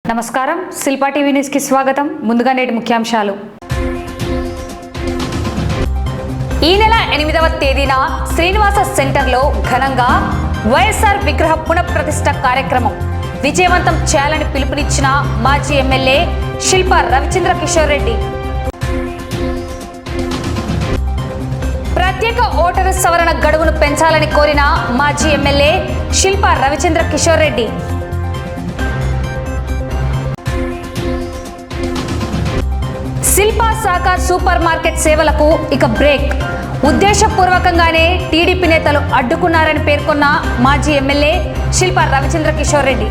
నమస్కారం, Shilpa TV news కి స్వాగతం. ముందుగా నేటి ముఖ్యాంశాలు. ఈ నెల 8వ తేదీన శ్రీనివాస సెంటర్లో ఘనంగా వైఎస్ఆర్ విగ్రహ పునఃప్రతిష్ఠ కార్యక్రమం విజయవంతం చేయాలని పిలుపునిచ్చిన మాజీ ఎమ్మెల్యే శిల్పా రవిచంద్ర కిషోర్ రెడ్డి. ప్రత్యేక ఓటరు సవరణ గడువును పెంచాలని కోరిన మాజీ MLA Shilpa Ravichandra Kishore Reddy. Shilpa Sahakar super market సేవలకు ఇక బ్రేక్. ఉద్దేశపూర్వకంగానే టీడీపీ నేతలు అడ్డుకున్నారని పేర్కొన్న మాజీ ఎమ్మెల్యే శిల్పా రవిచంద్ర కిషోర్ రెడ్డి.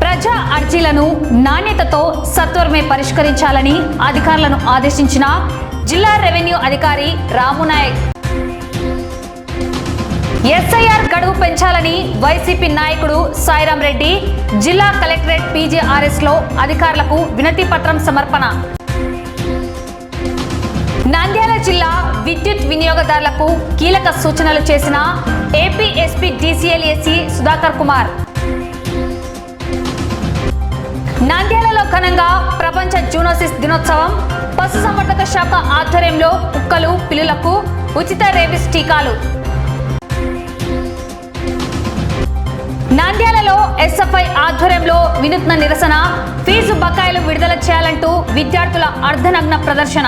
ప్రజా అర్జీలను నాణ్యతతో సత్వరమే పరిష్కరించాలని అధికారులను ఆదేశించిన జిల్లా రెవెన్యూ అధికారి రామునాయక్. ఎస్ఐఆర్ గడువు పెంచాలని వైసీపీ నాయకుడు సాయిరాం రెడ్డి జిల్లా కలెక్టరేట్ పీజేఆర్ఎస్ లో అధికారులకు వినతి పత్రం సమర్పణ. నంద్యాల జిల్లా విద్యుత్ వినియోగదారులకు కీలక సూచనలు చేసిన ఏపీ ఎస్పీ డీసీఎల్ఏసీ సుధాకర్ కుమార్. నంద్యాలలో ఘనంగా ప్రపంచ జూనోసిస్ దినోత్సవం. పశుసంవర్ధక శాఖ ఆధ్వర్యంలో కుక్కలు పిల్లులకు ఉచిత రేబిస్ టీకాలు. నంద్యాలలో ఎస్ఎఫ్ఐ ఆధ్వర్యంలో వినూత్న నిరసన. ఫీజు బకాయిలు విడుదల చేయాలంటూ విద్యార్థుల అర్ధనగ్న ప్రదర్శన.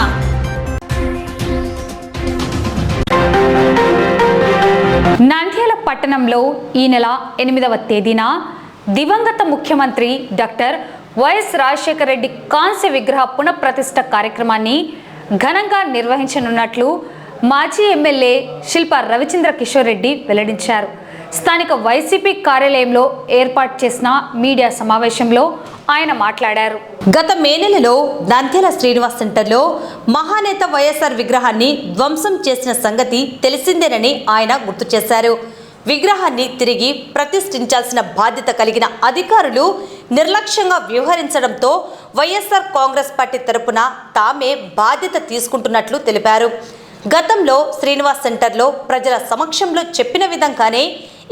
నంద్యాల పట్టణంలో ఈ నెల 8వ తేదీన దివంగత ముఖ్యమంత్రి డాక్టర్ వైఎస్ రాజశేఖర రెడ్డి కాంస్య విగ్రహ పునఃప్రతిష్ఠ కార్యక్రమాన్ని ఘనంగా నిర్వహించనున్నట్లు మాజీ ఎమ్మెల్యే శిల్పా రవిచంద్ర కిషోర్ రెడ్డి వెల్లడించారు. స్థానిక వైసీపీ కార్యాలయంలో ఏర్పాటు చేసిన మీడియా సమావేశంలో ఆయన మాట్లాడారు. గత మే నెలలో నంద్యాల శ్రీనివాస్ సెంటర్లో మహానేత వైఎస్ఆర్ విగ్రహాన్ని ధ్వంసం చేసిన సంగతి తెలిసిందేనని ఆయన గుర్తు చేశారు. విగ్రహాన్ని తిరిగి ప్రతిష్ఠించాల్సిన బాధ్యత కలిగిన అధికారులు నిర్లక్ష్యంగా వ్యవహరించడంతో వైఎస్ఆర్ కాంగ్రెస్ పార్టీ తరపున తామే బాధ్యత తీసుకుంటున్నట్లు తెలిపారు. గతంలో శ్రీనివాస్ సెంటర్లో ప్రజల సమక్షంలో చెప్పిన విధంగానే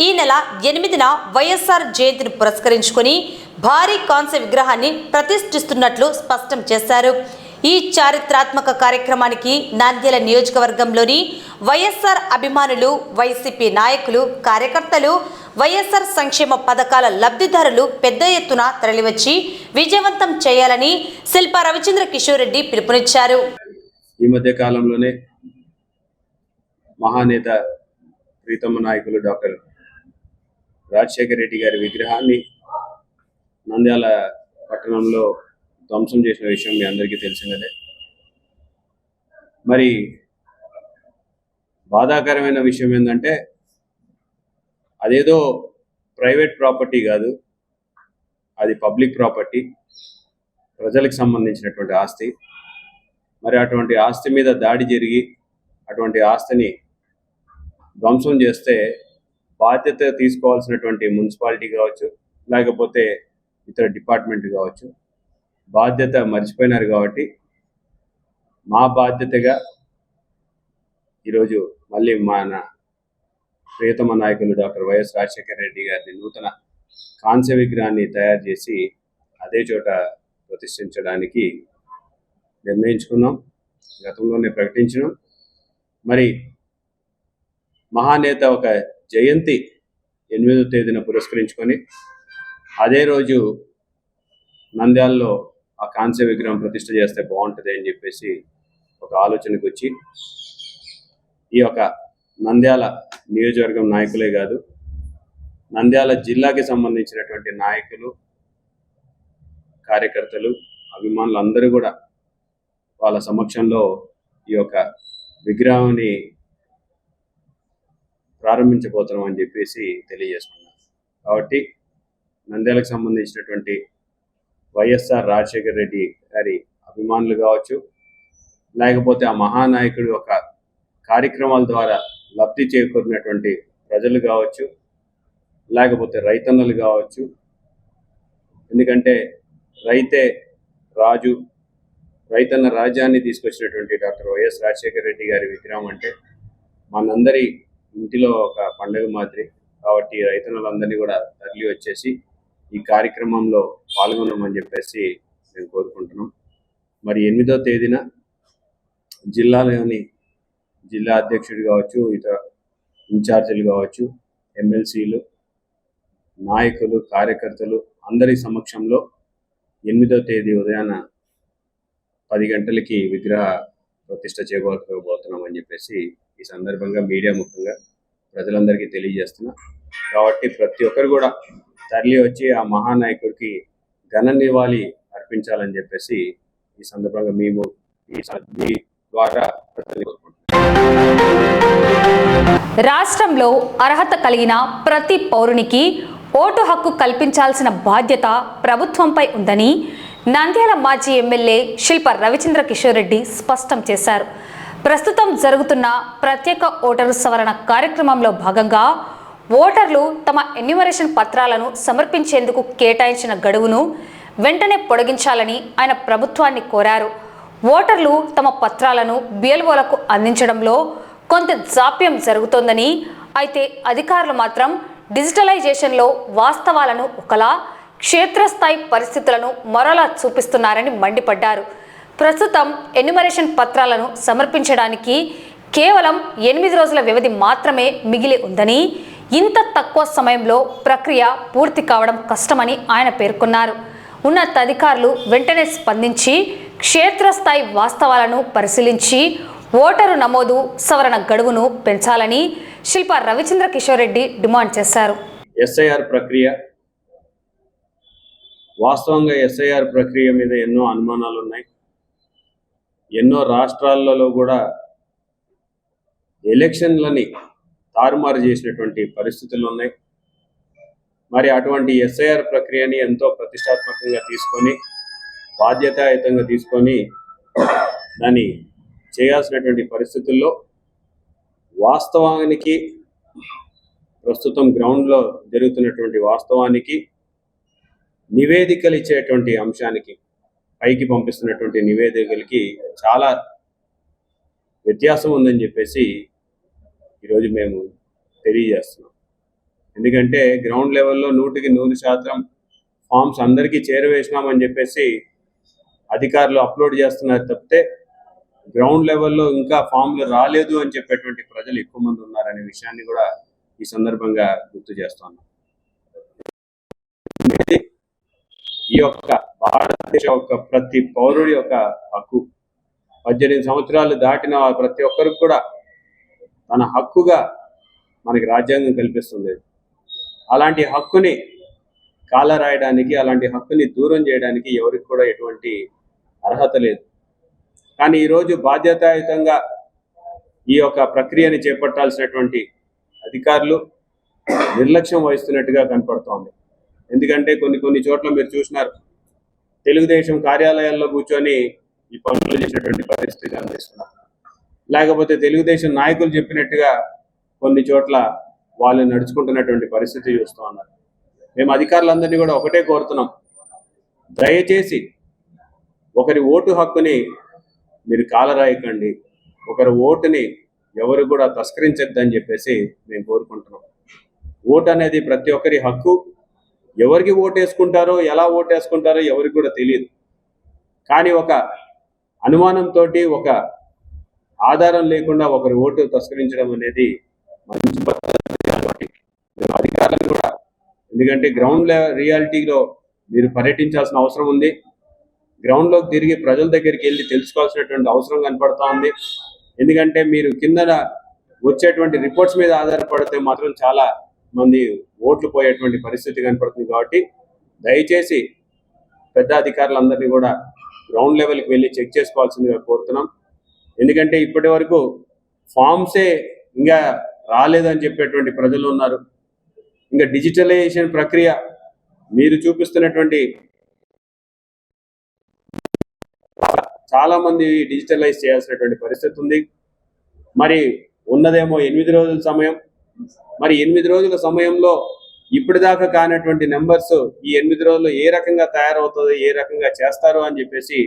ఈ నెల 8న వైఎస్ఆర్ జయంతిని పురస్కరించుకొని భారీ కాంస్య విగ్రహాన్ని ప్రతిష్ఠిస్తున్నట్లు స్పష్టం చేశారు. ఈ చారిత్రాత్మక కార్యక్రమానికి నంద్యాల నియోజకవర్గంలోని వైఎస్ఆర్ అభిమానులు, వైసీపీ నాయకులు, కార్యకర్తలు, వైఎస్ఆర్ సంక్షేమ పథకాల లబ్ధిదారులు పెద్ద ఎత్తున తరలివచ్చి విజయవంతం చేయాలని శిల్పా రవిచంద్ర కిషోర్ రెడ్డి పిలుపునిచ్చారు. ఈ మధ్య కాలంలోనే మహానేత ప్రీతమ నాయకులు డాక్టర్ రాజశేఖర రెడ్డి గారి విగ్రహాన్ని నంద్యాల పట్టణంలో ధ్వంసం చేసిన విషయం మీ అందరికీ తెలిసినదే. మరి బాధాకరమైన విషయం ఏంటంటే అదేదో ప్రైవేట్ ప్రాపర్టీ కాదు, అది పబ్లిక్ ప్రాపర్టీ, ప్రజలకు సంబంధించినటువంటి ఆస్తి. మరి అటువంటి ఆస్తి మీద దాడి జరిగి అటువంటి ఆస్తిని ధ్వంసం చేస్తే బాధ్యత తీసుకోవాల్సినటువంటి మున్సిపాలిటీ కావచ్చు, లేకపోతే ఇతర డిపార్ట్మెంట్ కావచ్చు, బాధ్యత మర్చిపోయినారు. కాబట్టి మా బాధ్యతగా ఈరోజు మళ్ళీ మన ప్రియతమ నాయకులు డాక్టర్ వైఎస్ రాజశేఖర రెడ్డి గారి నూతన కాంస్య విగ్రహాన్ని తయారు చేసి అదే చోట ప్రతిష్ఠించడానికి నిర్ణయించుకున్నాం. గతంలోనే ప్రకటించినాం. మరి మహానేత ఒక జయంతి 8వ తేదీన పురస్కరించుకొని అదే రోజు నంద్యాలలో ఆ కాంస్య విగ్రహం ప్రతిష్ఠ చేస్తే బాగుంటుంది అని చెప్పేసి ఒక ఆలోచనకు వచ్చి ఈ యొక్క నంద్యాల నియోజకవర్గం నాయకులే కాదు, నంద్యాల జిల్లాకి సంబంధించినటువంటి నాయకులు, కార్యకర్తలు, అభిమానులు అందరూ కూడా వాళ్ళ సమక్షంలో ఈ యొక్క విగ్రహాన్ని ప్రారంభించబోతున్నాం అని చెప్పేసి తెలియజేసుకున్నాం. కాబట్టి నంద్యాలకు సంబంధించినటువంటి వైఎస్ఆర్ రాజశేఖర రెడ్డి గారి అభిమానులు కావచ్చు, లేకపోతే ఆ మహానాయకుడి యొక్క కార్యక్రమాల ద్వారా లబ్ధి చేకూరినటువంటి ప్రజలు కావచ్చు, లేకపోతే రైతన్నలు కావచ్చు. ఎందుకంటే రైతే రాజు, రైతన్న రాజ్యాన్ని తీసుకొచ్చినటువంటి డాక్టర్ వైఎస్ రాజశేఖర రెడ్డి గారి విగ్రహం అంటే మనందరి ఇంటిలో ఒక పండుగ మాదిరి. కాబట్టి రైతన్నులందరినీ కూడా తరలి వచ్చేసి ఈ కార్యక్రమంలో పాల్గొనమని చెప్పేసి మేము కోరుకుంటున్నాం. మరి 8వ తేదీన జిల్లాలోని జిల్లా అధ్యక్షుడు కావచ్చు, ఇతర ఇన్ఛార్జీలు కావచ్చు, ఎమ్మెల్సీలు, నాయకులు, కార్యకర్తలు అందరి సమక్షంలో 8వ తేదీ ఉదయాన 10 గంటలకి విగ్రహ ప్రతిష్ఠ చేయబోతున్నామని చెప్పేసి ఈ సందర్భంగా మీడియా ముఖ్యంగా ప్రజలందరికీ తెలియజేస్తున్నా. కాబట్టి ప్రతి ఒక్కరు కూడా తరలి వచ్చి ఆ మహానాయకుడికి ఘన నివాళి అర్పించాలని చెప్పేసి ఈ సందర్భంగా మేము మీ ద్వారా రాష్ట్రంలో అర్హత కలిగిన ప్రతి పౌరునికి ఓటు హక్కు కల్పించాల్సిన బాధ్యత ప్రభుత్వంపై ఉందని నంద్యాల మాజీ ఎమ్మెల్యే శిల్ప రవిచంద్ర కిషోర్ రెడ్డి స్పష్టం చేశారు. ప్రస్తుతం జరుగుతున్న ప్రత్యేక ఓటరు సవరణ కార్యక్రమంలో భాగంగా ఓటర్లు తమ ఎన్యూమరేషన్ పత్రాలను సమర్పించేందుకు కేటాయించిన గడువును వెంటనే పొడిగించాలని ఆయన ప్రభుత్వాన్ని కోరారు. ఓటర్లు తమ పత్రాలను బిఎల్ఓలకు అందించడంలో కొంత జాప్యం జరుగుతోందని, అయితే అధికారులు మాత్రం డిజిటలైజేషన్లో వాస్తవాలను ఒకలా, క్షేత్రస్థాయి పరిస్థితులను మరోలా చూపిస్తున్నారని మండిపడ్డారు. ప్రస్తుతం ఎన్యూమరేషన్ పత్రాలను సమర్పించడానికి కేవలం 8 రోజుల వ్యవధి మాత్రమే మిగిలి ఉందని, ఇంత తక్కువ సమయంలో ప్రక్రియ పూర్తి కావడం కష్టమని ఆయన పేర్కొన్నారు. ఉన్నతాధికారులు వెంటనే స్పందించి క్షేత్రస్థాయి వాస్తవాలను పరిశీలించి ఓటరు నమోదు సవరణ గడువును పెంచాలని శిల్ప రవిచంద్ర కిషోర్ రెడ్డి డిమాండ్ చేశారు. ఎస్ఐఆర్ ప్రక్రియ వాస్తవంగా ఎస్ఐఆర్ ప్రక్రియ మీద ఎన్నో అనుమానాలు ఉన్నాయి. ఎన్నో రాష్ట్రాలలో కూడా ఎలక్షన్లని తారుమారు చేసినటువంటి పరిస్థితులు ఉన్నాయి. మరి అటువంటి ఎస్ఐఆర్ ప్రక్రియని ఎంతో ప్రతిష్టాత్మకంగా తీసుకొని, బాధ్యతాయుతంగా తీసుకొని దాన్ని చేయాల్సినటువంటి పరిస్థితుల్లో వాస్తవానికి, ప్రస్తుతం గ్రౌండ్లో జరుగుతున్నటువంటి వాస్తవానికి, నివేదికలు ఇచ్చేటువంటి అంశానికి, పైకి పంపిస్తున్నటువంటి నివేదికలకి చాలా వ్యత్యాసం ఉందని చెప్పేసి ఈరోజు మేము తెలియజేస్తున్నాం. ఎందుకంటే గ్రౌండ్ లెవెల్లో 100% ఫామ్స్ అందరికీ చేరవేసినామని చెప్పేసి అధికారులు అప్లోడ్ చేస్తున్నారు తప్పితే గ్రౌండ్ లెవెల్లో ఇంకా ఫామ్లు రాలేదు అని చెప్పేటువంటి ప్రజలు ఎక్కువ మంది ఉన్నారనే విషయాన్ని కూడా ఈ సందర్భంగా గుర్తు చేస్తున్నాం. ఈ యొక్క భారతదేశ యొక్క ప్రతి పౌరుడి యొక్క హక్కు, 18 సంవత్సరాలు దాటిన ప్రతి ఒక్కరికి కూడా తన హక్కుగా మనకి రాజ్యాంగం కల్పిస్తుంది. అలాంటి హక్కుని కాలరాయడానికి, అలాంటి హక్కుని దూరం చేయడానికి ఎవరికి కూడా ఎటువంటి అర్హత లేదు. కానీ ఈరోజు బాధ్యతాయుతంగా ఈ యొక్క ప్రక్రియని చేపట్టాల్సినటువంటి అధికారులు నిర్లక్ష్యం వహిస్తున్నట్టుగా కనపడుతోంది. ఎందుకంటే కొన్ని చోట్ల మీరు చూసినారు, తెలుగుదేశం కార్యాలయాల్లో కూర్చొని ఈ పనులు చేసినటువంటి పరిస్థితి కనిపిస్తున్నారు. లేకపోతే తెలుగుదేశం నాయకులు చెప్పినట్టుగా కొన్ని చోట్ల వాళ్ళు నడుచుకుంటున్నటువంటి పరిస్థితి చూస్తూ ఉన్నారు. మేము అధికారులందరినీ కూడా ఒకటే కోరుతున్నాం, దయచేసి ఒకరి ఓటు హక్కుని మీరు కాలరాయకండి, ఒకరి ఓటుని ఎవరు కూడా తస్కరించద్దని చెప్పేసి మేము కోరుకుంటున్నాం. ఓటు అనేది ప్రతి ఒక్కరి హక్కు. ఎవరికి ఓటు వేసుకుంటారో, ఎలా ఓటు వేసుకుంటారో ఎవరికి కూడా తెలియదు. కానీ ఒక అనుమానంతో, ఒక ఆధారం లేకుండా ఒకరి ఓటు తస్కరించడం అనేది మంచి పద్ధతి కాబట్టి మేము అధికారులను కూడా, ఎందుకంటే గ్రౌండ్ రియాలిటీలో మీరు పర్యటించాల్సిన అవసరం ఉంది. గ్రౌండ్లోకి తిరిగి ప్రజల దగ్గరికి వెళ్ళి తెలుసుకోవాల్సినటువంటి అవసరం కనపడుతూ ఉంది. ఎందుకంటే మీరు కింద వచ్చేటువంటి రిపోర్ట్స్ మీద ఆధారపడితే మాత్రం చాలా మంది ఓట్లు పోయేటువంటి పరిస్థితి కనపడుతుంది. కాబట్టి దయచేసి పెద్ద అధికారులందరినీ కూడా గ్రౌండ్ లెవెల్కి వెళ్ళి చెక్ చేసుకోవాల్సిందిగా కోరుతున్నాం. ఎందుకంటే ఇప్పటి వరకు ఫామ్సే ఇంకా రాలేదని చెప్పేటువంటి ప్రజలు ఉన్నారు. ఇంకా డిజిటలైజేషన్ ప్రక్రియ మీరు చూపిస్తున్నటువంటి చాలా మంది డిజిటలైజ్ చేయాల్సినటువంటి పరిస్థితి ఉంది. మరి ఉన్నదేమో 8 రోజుల సమయం. మరి 8 రోజుల సమయంలో ఇప్పటిదాకా కానటువంటి నెంబర్స్ ఈ 8 రోజుల్లో ఏ రకంగా తయారవుతుందో, ఏ రకంగా చేస్తారు అని చెప్పేసి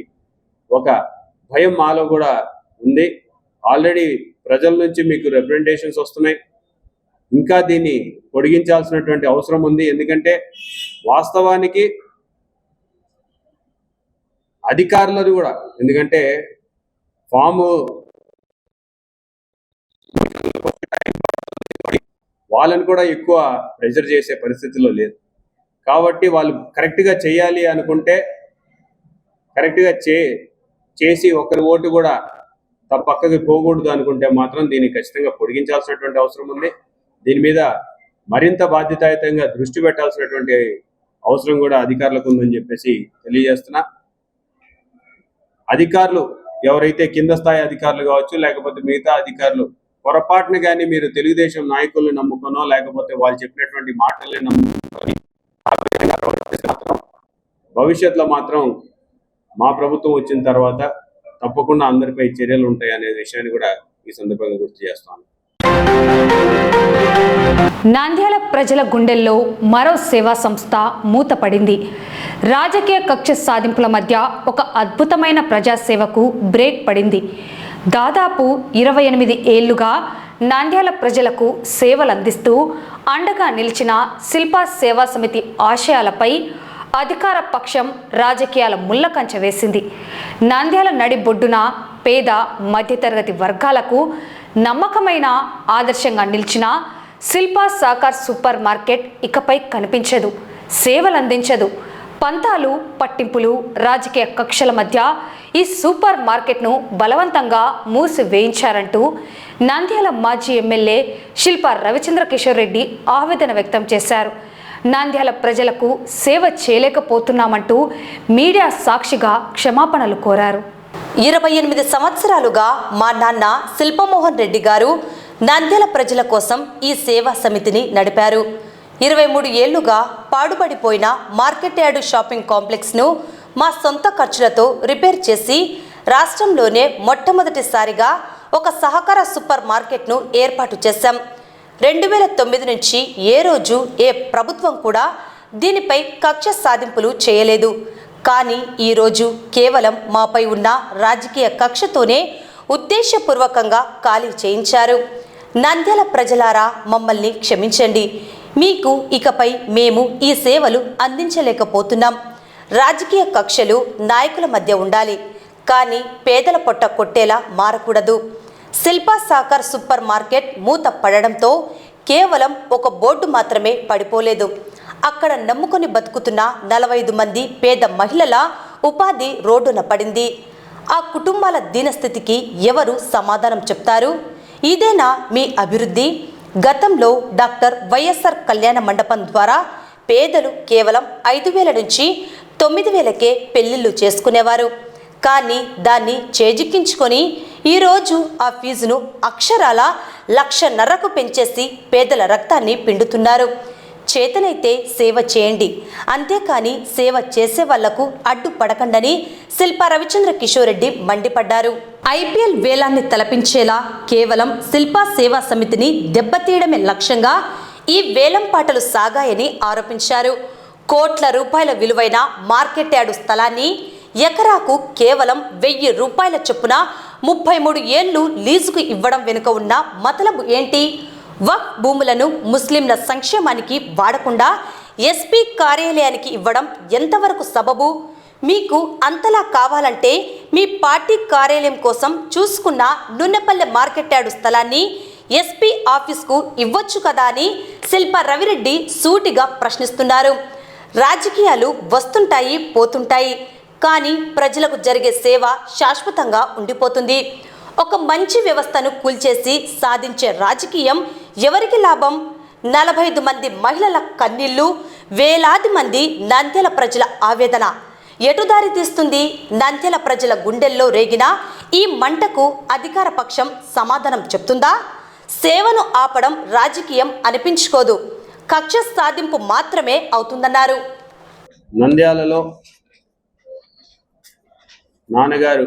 ఒక భయం మాలో కూడా ఉంది. ఆల్రెడీ ప్రజల నుంచి మీకు రిప్రజెంటేషన్స్ వస్తున్నాయి. ఇంకా దీన్ని పొడిగించాల్సినటువంటి అవసరం ఉంది. ఎందుకంటే వాస్తవానికి అధికారులది కూడా, ఎందుకంటే ఫాము వాళ్ళని కూడా ఎక్కువ ప్రెజర్ చేసే పరిస్థితిలో లేదు. కాబట్టి వాళ్ళు కరెక్ట్గా చేయాలి అనుకుంటే కరెక్ట్గా చేసి ఒకరి ఓటు కూడా పక్కకి పోకూడదు అనుకుంటే మాత్రం దీన్ని ఖచ్చితంగా పొడిగించాల్సినటువంటి అవసరం ఉంది. దీని మీద మరింత బాధ్యతాయుతంగా దృష్టి పెట్టాల్సినటువంటి అవసరం కూడా అధికారులకు ఉందని చెప్పేసి తెలియజేస్తున్నా. అధికారులు ఎవరైతే కింద స్థాయి అధికారులు కావచ్చు, లేకపోతే మిగతా అధికారులు పొరపాటున కానీ మీరు తెలుగుదేశం నాయకుల్ని నమ్ముకునో లేకపోతే వాళ్ళు చెప్పినటువంటి మాటల్ని నమ్ముకొని భవిష్యత్తులో మాత్రం మా ప్రభుత్వం వచ్చిన తర్వాత తప్పకుండా అందరిపై చర్యలు ఉంటాయి అనే విషయాన్ని కూడా ఈ సందర్భంగా గుర్తు చేస్తాను. నంద్యాల ప్రజల గుండెల్లో మరో సేవా సంస్థ మూతపడింది. రాజకీయ కక్ష సాధింపుల మధ్య ఒక అద్భుతమైన ప్రజాసేవకు బ్రేక్ పడింది. దాదాపు 28 ఏళ్లుగా నంద్యాల ప్రజలకు సేవలు అందిస్తూ అండగా నిలిచిన శిల్పా సేవా సమితి ఆశయాలపై అధికార పక్షం రాజకీయాల ముళ్ళకంచె వేసింది. నంద్యాల నడిబొడ్డున పేద మధ్యతరగతి వర్గాలకు నమ్మకమైన ఆదర్శంగా నిలిచిన శిల్పా సాకార్ సూపర్ మార్కెట్ ఇకపై కనిపించదు, సేవలు అందించదు. పంతాలు పట్టింపులు రాజకీయ కక్షల మధ్య ఈ సూపర్ మార్కెట్ను బలవంతంగా మూసివేయించారంటూ నంద్యాల మాజీ ఎమ్మెల్యే శిల్పా రవిచంద్ర కిషోర్ రెడ్డి ఆవేదన వ్యక్తం చేశారు. నంద్యాల ప్రజలకు సేవ చేయలేకపోతున్నామంటూ మీడియా సాక్షిగా క్షమాపణలు కోరారు. 28 సంవత్సరాలుగా మా నాన్న శిల్పమోహన్ రెడ్డి గారు నంద్యాల ప్రజల కోసం ఈ సేవా సమితిని నడిపారు. 23 ఏళ్లుగా పాడుపడిపోయిన మార్కెట్ యార్డు షాపింగ్ కాంప్లెక్స్ను మా సొంత ఖర్చులతో రిపేర్ చేసి రాష్ట్రంలోనే మొట్టమొదటిసారిగా ఒక సహకార సూపర్ మార్కెట్ను ఏర్పాటు చేశాం. 2009 నుంచి ఏ రోజు ఏ ప్రభుత్వం కూడా దీనిపై కక్ష సాధింపులు చేయలేదు. కానీ ఈరోజు కేవలం మాపై ఉన్న రాజకీయ కక్షతోనే ఉద్దేశపూర్వకంగా ఖాళీ చేయించారు. నంద్యాల ప్రజలారా మమ్మల్ని క్షమించండి. మీకు ఇకపై మేము ఈ సేవలు అందించలేకపోతున్నాం. రాజకీయ కక్షలు నాయకుల మధ్య ఉండాలి, కానీ పేదల పొట్ట కొట్టేలా మారకూడదు. శిల్పా సాకార్ సూపర్ మార్కెట్ మూత పడడంతో కేవలం ఒక బోర్డు మాత్రమే పడిపోలేదు. అక్కడ నమ్ముకొని బతుకుతున్న 45 మంది పేద మహిళల ఉపాధి రోడ్డున పడింది. ఆ కుటుంబాల దీనస్థితికి ఎవరు సమాధానం చెప్తారు? ఇదేనా మీ అభివృద్ధి? గతంలో డాక్టర్ వైఎస్ఆర్ కళ్యాణ మండపం ద్వారా పేదలు కేవలం 5,000 నుంచి 9,000కే పెళ్లిళ్ళు చేసుకునేవారు. కానీ దాన్ని చేజిక్కించుకొని ఈరోజు ఆ ఫీజును అక్షరాల 1,50,000కు పెంచేసి పేదల రక్తాన్ని పిండుతున్నారు. చేతనైతే సేవ చేయండి, అంతేకాని సేవ చేసే వాళ్లకు అడ్డుపడకండని శిల్పా రవిచంద్ర కిషోర్ రెడ్డి మండిపడ్డారు. ఐపీఎల్ వేలాన్ని తలపించేలా కేవలం శిల్పా సేవా సమితిని దెబ్బతీయడమే లక్ష్యంగా ఈ వేలం పాటలు సాగాయని ఆరోపించారు. కోట్ల రూపాయల విలువైన మార్కెట్ యార్డు స్థలాన్ని ఎకరాకు కేవలం 1,000 రూపాయల చొప్పున 33 ఏళ్లు లీజుకు ఇవ్వడం వెనుక ఉన్న మతలబు ఏంటి? వక్ఫ్ భూములను ముస్లింల సంక్షేమానికి వాడకుండా ఎస్పీ కార్యాలయానికి ఇవ్వడం ఎంతవరకు సబబు? మీకు అంతలా కావాలంటే మీ పార్టీ కార్యాలయం కోసం చూసుకున్న నున్నెపల్లె మార్కెట్ యార్డు స్థలాన్ని ఎస్పీ ఆఫీస్కు ఇవ్వచ్చు కదా అని శిల్పా రవిరెడ్డి సూటిగా ప్రశ్నిస్తున్నారు. రాజకీయాలు వస్తుంటాయి పోతుంటాయి, కానీ ప్రజలకు జరిగే సేవ శాశ్వతంగా ఉండిపోతుంది. ఒక మంచి వ్యవస్థను కూల్చేసి సాధించే రాజకీయం ఎవరికి లాభం? 45 మంది మహిళల కన్నీళ్లు, వేలాది మంది నంద్యాల ప్రజల ఆవేదన ఎటు దారి తీస్తుంది? నంద్యాల ప్రజల గుండెల్లో రేగిన ఈ మంటకు అధికార పక్షం సమాధానం చెప్తుందా? సేవను ఆపడం రాజకీయం అనిపించుకోదు, కక్ష సాధింపు మాత్రమే అవుతుందన్నారు. నంద్యాలలో నాన్నగారు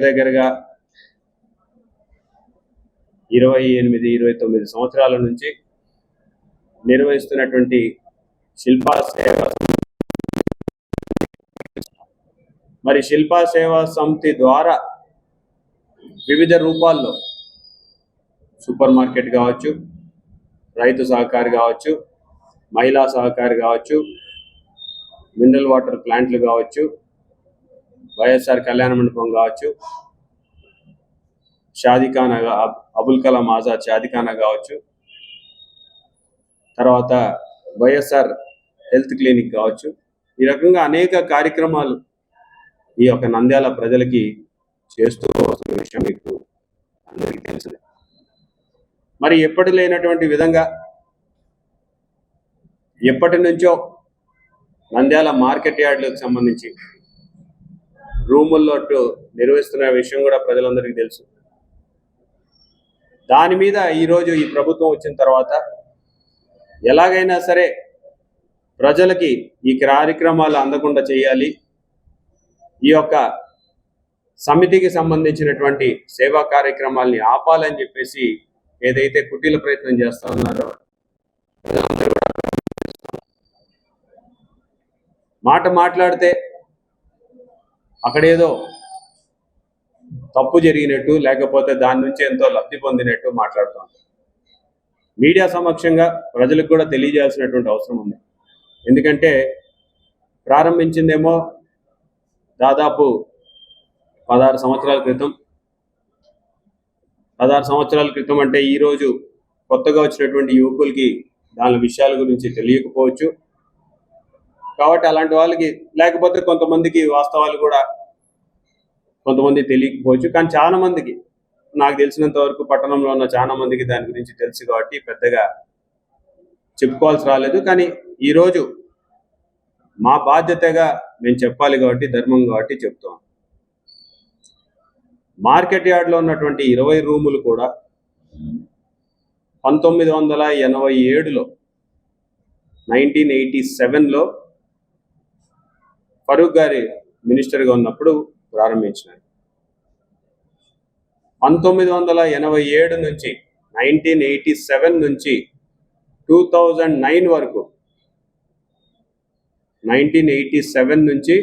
దగ్గరగా 28-29 సంవత్సరాల నుంచి నిర్వహిస్తున్నటువంటి శిల్పా సేవా శిల్పా సేవా సమితి ద్వారా వివిధ రూపాల్లో సూపర్ మార్కెట్ కావచ్చు, రైతు సహకారి కావచ్చు, మహిళా సహకారి కావచ్చు, మినరల్ వాటర్ ప్లాంట్లు కావచ్చు, వైఎస్ఆర్ కళ్యాణ మండపం కావచ్చు, షాదీఖానా అబుల్ కలాం ఆజాద్ షాదీఖానా కావచ్చు, తర్వాత వైఎస్ఆర్ హెల్త్ క్లినిక్ కావచ్చు. ఈ రకంగా అనేక కార్యక్రమాలు ఈ యొక్క నంద్యాల ప్రజలకి చేస్తూ వస్తున్న విషయం మీకు అందరికీ తెలుసుదే. మరి ఎప్పటి లేనటువంటి విధంగా ఎప్పటి నుంచో నంద్యాల మార్కెట్ యార్డులకు సంబంధించి రూముల్లో నిర్వహిస్తున్న విషయం కూడా ప్రజలందరికీ తెలుసు. దాని మీద ఈరోజు ఈ ప్రభుత్వం వచ్చిన తర్వాత ఎలాగైనా సరే ప్రజలకి ఈ కార్యక్రమాలు అందకుండా చేయాలి, ఈ యొక్క సమితికి సంబంధించినటువంటి సేవా కార్యక్రమాల్ని ఆపాలని చెప్పేసి ఏదైతే కుటీల ప్రయత్నం చేస్తా ఉన్నారో మాట మాట్లాడితే అక్కడేదో తప్పు జరిగినట్టు లేకపోతే దాని నుంచి ఎంతో లబ్ధి పొందినట్టు మాట్లాడుతాం. మీడియా సమక్షంగా ప్రజలకు కూడా తెలియజేయాల్సినటువంటి అవసరం ఉంది. ఎందుకంటే ప్రారంభించిందేమో దాదాపు 16 సంవత్సరాల క్రితం. 16 సంవత్సరాల క్రితం అంటే ఈరోజు కొత్తగా వచ్చినటువంటి యువకులకి దాని విషయాల గురించి తెలియకపోవచ్చు. కాబట్టి అలాంటి వాళ్ళకి, లేకపోతే కొంతమందికి వాస్తవాలు కూడా కొంతమంది తెలియకపోవచ్చు. కానీ చాలా మందికి, నాకు తెలిసినంత వరకు పట్టణంలో ఉన్న చాలా మందికి దాని గురించి తెలుసు కాబట్టి పెద్దగా చెప్పుకోవాల్సి రాలేదు. కానీ ఈరోజు మా బాధ్యతగా మేము చెప్పాలి కాబట్టి, ధర్మం కాబట్టి చెప్తాం. మార్కెట్ యార్డ్లో ఉన్నటువంటి 20 రూములు కూడా 1987లో 1987లో ఫరూక్ గారి మినిస్టర్గా ఉన్నప్పుడు ప్రారంభించినారు. 1987 నుంచి 1987 నుంచి 2009 వరకు, 1987 నుంచి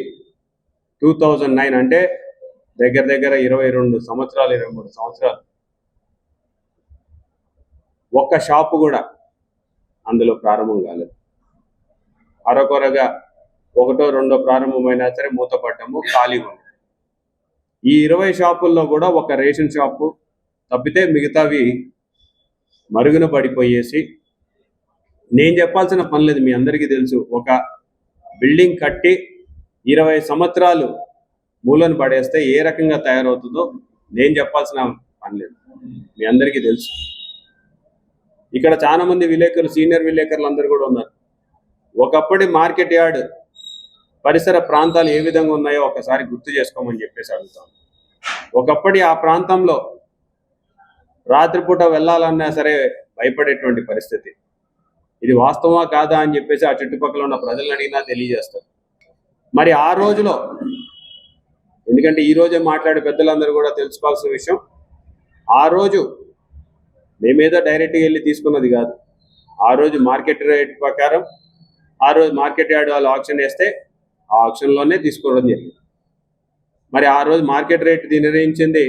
2009 అంటే దగ్గర దగ్గర 22 సంవత్సరాలు, 23 సంవత్సరాలు. ఒక్క షాపు కూడా అందులో ప్రారంభం కాలేదు. అరకొరగా ఒకటో రెండో ప్రారంభమైనా సరే మూతపడ్డము, ఖాళీగా ఉంది. ఈ 20 షాపుల్లో కూడా ఒక రేషన్ షాపు తప్పితే మిగతావి మరుగున పడిపోయేసి, నేను చెప్పాల్సిన పని లేదు, మీ అందరికీ తెలుసు. ఒక బిల్డింగ్ కట్టి 20 సంవత్సరాలు మూలను పడేస్తే ఏ రకంగా తయారవుతుందో నేను చెప్పాల్సిన పని లేదు, మీ అందరికీ తెలుసు. ఇక్కడ చాలా మంది విలేకరులు, సీనియర్ విలేకరులు అందరూ కూడా ఉన్నారు. ఒకప్పటి మార్కెట్ యార్డ్ పరిసర ప్రాంతాలు ఏ విధంగా ఉన్నాయో ఒకసారి గుర్తు చేసుకోమని చెప్పేసి అడుగుతాం. ఒకప్పటి ఆ ప్రాంతంలో రాత్రిపూట వెళ్ళాలన్నా సరే భయపడేటువంటి పరిస్థితి. ఇది వాస్తవమా కాదా అని చెప్పేసి ఆ చుట్టుపక్కల ఉన్న ప్రజలను అడిగినా తెలియజేస్తారు. మరి ఆ రోజులో, ఎందుకంటే ఈ రోజే మాట్లాడే పెద్దలందరూ కూడా తెలుసుకోవాల్సిన విషయం, ఆ రోజు మేమేదో డైరెక్ట్గా వెళ్ళి తీసుకున్నది కాదు. ఆ రోజు మార్కెట్ రేట్ ప్రకారం, ఆ రోజు మార్కెట్ యార్డ్ వాళ్ళు ఆక్షన్ వేస్తే ఆ ఆక్షన్లోనే తీసుకోవడం జరిగింది. మరి ఆ రోజు మార్కెట్ రేట్ నిర్ణయించింది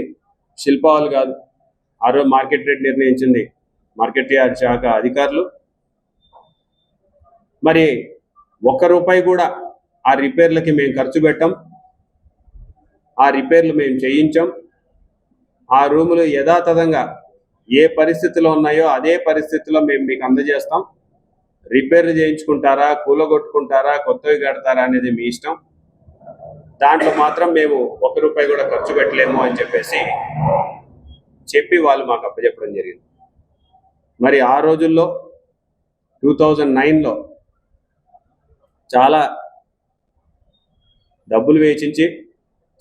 శిల్ప వాళ్ళు కాదు. ఆ రోజు మార్కెట్ రేట్ నిర్ణయించింది మార్కెట్ యార్డ్ శాఖ అధికారులు. మరి ₹1 కూడా ఆ రిపేర్లకి మేము ఖర్చు పెట్టాం, ఆ రిపేర్లు మేము చేయించాం. ఆ రూములు యథాతథంగా ఏ పరిస్థితిలో ఉన్నాయో అదే పరిస్థితిలో మేము మీకు అందజేస్తాం. రిపేర్లు చేయించుకుంటారా, కూలగొట్టుకుంటారా, కొత్తవి కడతారా అనేది మీ ఇష్టం. దాంట్లో మాత్రం మేము ₹1 కూడా ఖర్చు పెట్టలేము అని చెప్పి వాళ్ళు మాకు అప్పచెప్పడం జరిగింది. మరి ఆ రోజుల్లో 2009లో చాలా డబ్బులు వేచించి,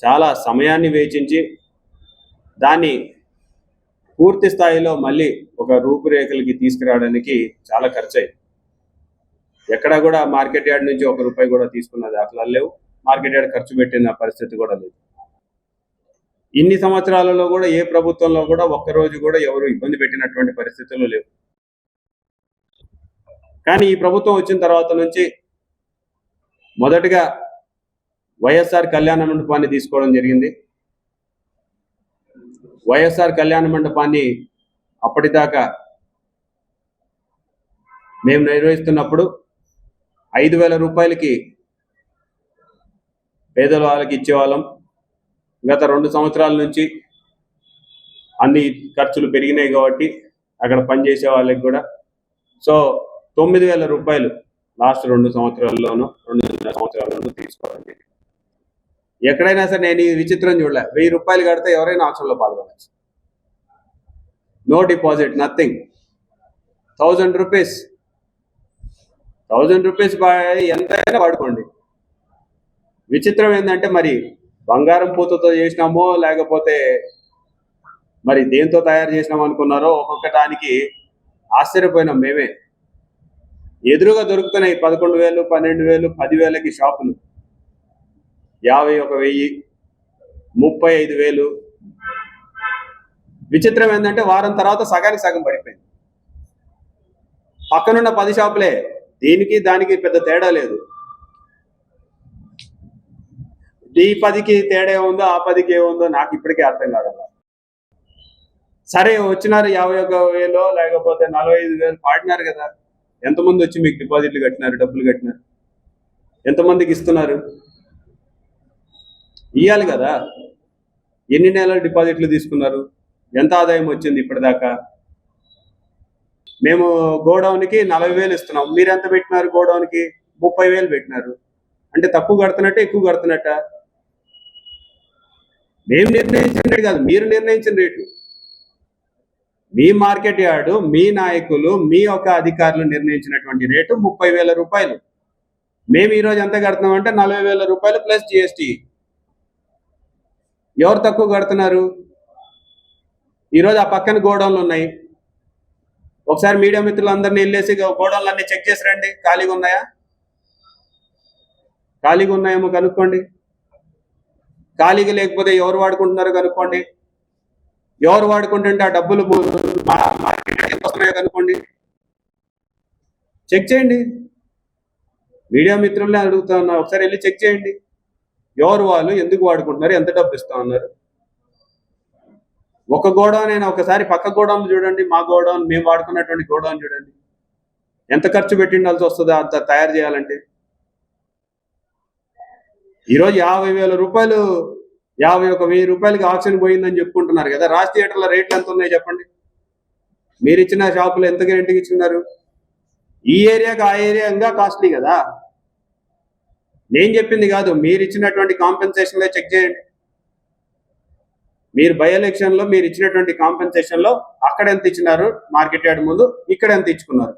చాలా సమయాన్ని వేచించి దాన్ని పూర్తి స్థాయిలో మళ్ళీ ఒక రూపురేఖలకి తీసుకురావడానికి చాలా ఖర్చు అయింది. ఎక్కడా కూడా మార్కెట్ యార్డ్ నుంచి ₹1 కూడా తీసుకున్న దాఖలాలు లేవు. మార్కెట్ యార్డ్ ఖర్చు పెట్టిన పరిస్థితి కూడా లేదు. ఇన్ని సంవత్సరాలలో కూడా ఏ ప్రభుత్వంలో కూడా ఒక్కరోజు కూడా ఎవరు ఇబ్బంది పెట్టినటువంటి పరిస్థితులు లేవు. కానీ ఈ ప్రభుత్వం వచ్చిన తర్వాత నుంచి మొదటగా వైఎస్ఆర్ కళ్యాణ మండపాన్ని తీసుకోవడం జరిగింది. వైఎస్ఆర్ కళ్యాణ మండపాన్ని అప్పటిదాకా మేము నిర్వహిస్తున్నప్పుడు 5,000 రూపాయలకి పేదల వాళ్ళకి ఇచ్చేవాళ్ళం. గత 2 సంవత్సరాల నుంచి అన్ని ఖర్చులు పెరిగినాయి కాబట్టి అక్కడ పనిచేసే వాళ్ళకి కూడా సో 9,000 రూపాయలు లాస్ట్ 2 సంవత్సరాల్లోనూ 2.5 సంవత్సరాల్లోనూ తీసుకోవడం జరిగింది. ఎక్కడైనా సరే నేను ఈ విచిత్రం చూడలే. 1000 రూపాయలు కడితే ఎవరైనా ఆక్షన్లో పాల్గొనవచ్చు. No deposit, nothing. 1000 రూపీస్ ఎంతైనా వాడుకోండి. విచిత్రం ఏంటంటే మరి బంగారం పూతతో చేసినామో లేకపోతే మరి దేంతో తయారు చేసినాం అనుకున్నారో ఒక్కొక్క దానికి ఆశ్చర్యపోయినాం మేమే. ఎదురుగా దొరుకుతున్నాయి 11,000, 12,000, 10,000కి షాపులు, 51,000, 35,000. విచిత్రం ఏంటంటే వారం తర్వాత సగానికి సగం పడిపోయింది. పక్కనున్న 10 షాపులే, దీనికి దానికి పెద్ద తేడా లేదు. ఈ 10కి తేడా ఏముందో ఆ 10కి ఏముందో నాకు ఇప్పటికే అర్థం కాదు. సరే వచ్చినారు 51,000 లేకపోతే 45,000 పాడినారు కదా. ఎంతమంది వచ్చి మీకు డిపాజిట్లు కట్టినారు, డబ్బులు కట్టినారు? ఎంతమందికి ఇస్తున్నారు? ఇవ్వాలి కదా. ఎన్ని నెలల డిపాజిట్లు తీసుకున్నారు? ఎంత ఆదాయం వచ్చింది ఇప్పటిదాకా? మేము గోడౌన్కి 40,000 ఇస్తున్నాం. మీరు ఎంత పెట్టినారు? గోడౌన్కి 30,000 పెట్టినారు. అంటే తక్కువ కడుతున్నట్టే ఎక్కువ కడుతున్నట్ట? మేము నిర్ణయించిన రేటు కాదు, మీరు నిర్ణయించిన రేటు. మీ మార్కెట్ యార్డు, మీ నాయకులు, మీ యొక్క అధికారులు నిర్ణయించినటువంటి రేటు 30,000 రూపాయలు. మేము ఈరోజు ఎంత కడుతున్నామంటే 40,000 రూపాయలు ప్లస్ GST. ఎవరు తక్కువ కడుతున్నారు? ఈరోజు ఆ పక్కన గోడౌన్లు ఉన్నాయి. ఒకసారి మీడియా మిత్రులందరినీ వెళ్ళేసి గోడౌన్లు అన్ని చెక్ చేసి రండి. ఖాళీగా ఉన్నాయా? ఖాళీగా ఉన్నాయేమో కనుక్కోండి. ఖాళీగా లేకపోతే ఎవరు వాడుకుంటున్నారో కనుక్కోండి. ఎవరు వాడుకుంటుంటే ఆ డబ్బులు మార్కెట్ వస్తున్నాయో కనుక్కోండి. చెక్ చేయండి. మీడియా మిత్రుల్ని అడుగుతా ఉన్నా, ఒకసారి వెళ్ళి చెక్ చేయండి. ఎవరు వాళ్ళు, ఎందుకు వాడుకుంటున్నారు, ఎంత డబ్బు ఇస్తా ఉన్నారు? ఒక గోడౌన్ అయినా ఒకసారి పక్క గోడౌన్ చూడండి, మా గోడౌన్, మేము వాడుకున్నటువంటి గోడౌన్ చూడండి. ఎంత ఖర్చు పెట్టిండాల్సి వస్తుందో అంత తయారు చేయాలంటే. ఈరోజు 50,000 రూపాయలు, 51,000 రూపాయలకి ఆక్షన్ పోయిందని చెప్పుకుంటున్నారు కదా. రాజ్ థియేటర్ల రేట్లు ఎంత ఉన్నాయి చెప్పండి. మీరు ఇచ్చిన షాపులు ఎంత రెంట్కి ఇచ్చుకున్నారు? ఈ ఏరియాకి ఆ ఏరియా ఇంకా కాస్ట్లీ కదా. నేను చెప్పింది కాదు, మీరు ఇచ్చినటువంటి కాంపెన్సేషన్లో చెక్ చేయండి. మీరు బై ఎలక్షన్లో మీరు ఇచ్చినటువంటి కాంపెన్సేషన్లో అక్కడ ఎంత ఇచ్చినారు మార్కెట్ యార్డ్ ముందు, ఇక్కడ ఎంత ఇచ్చుకున్నారు?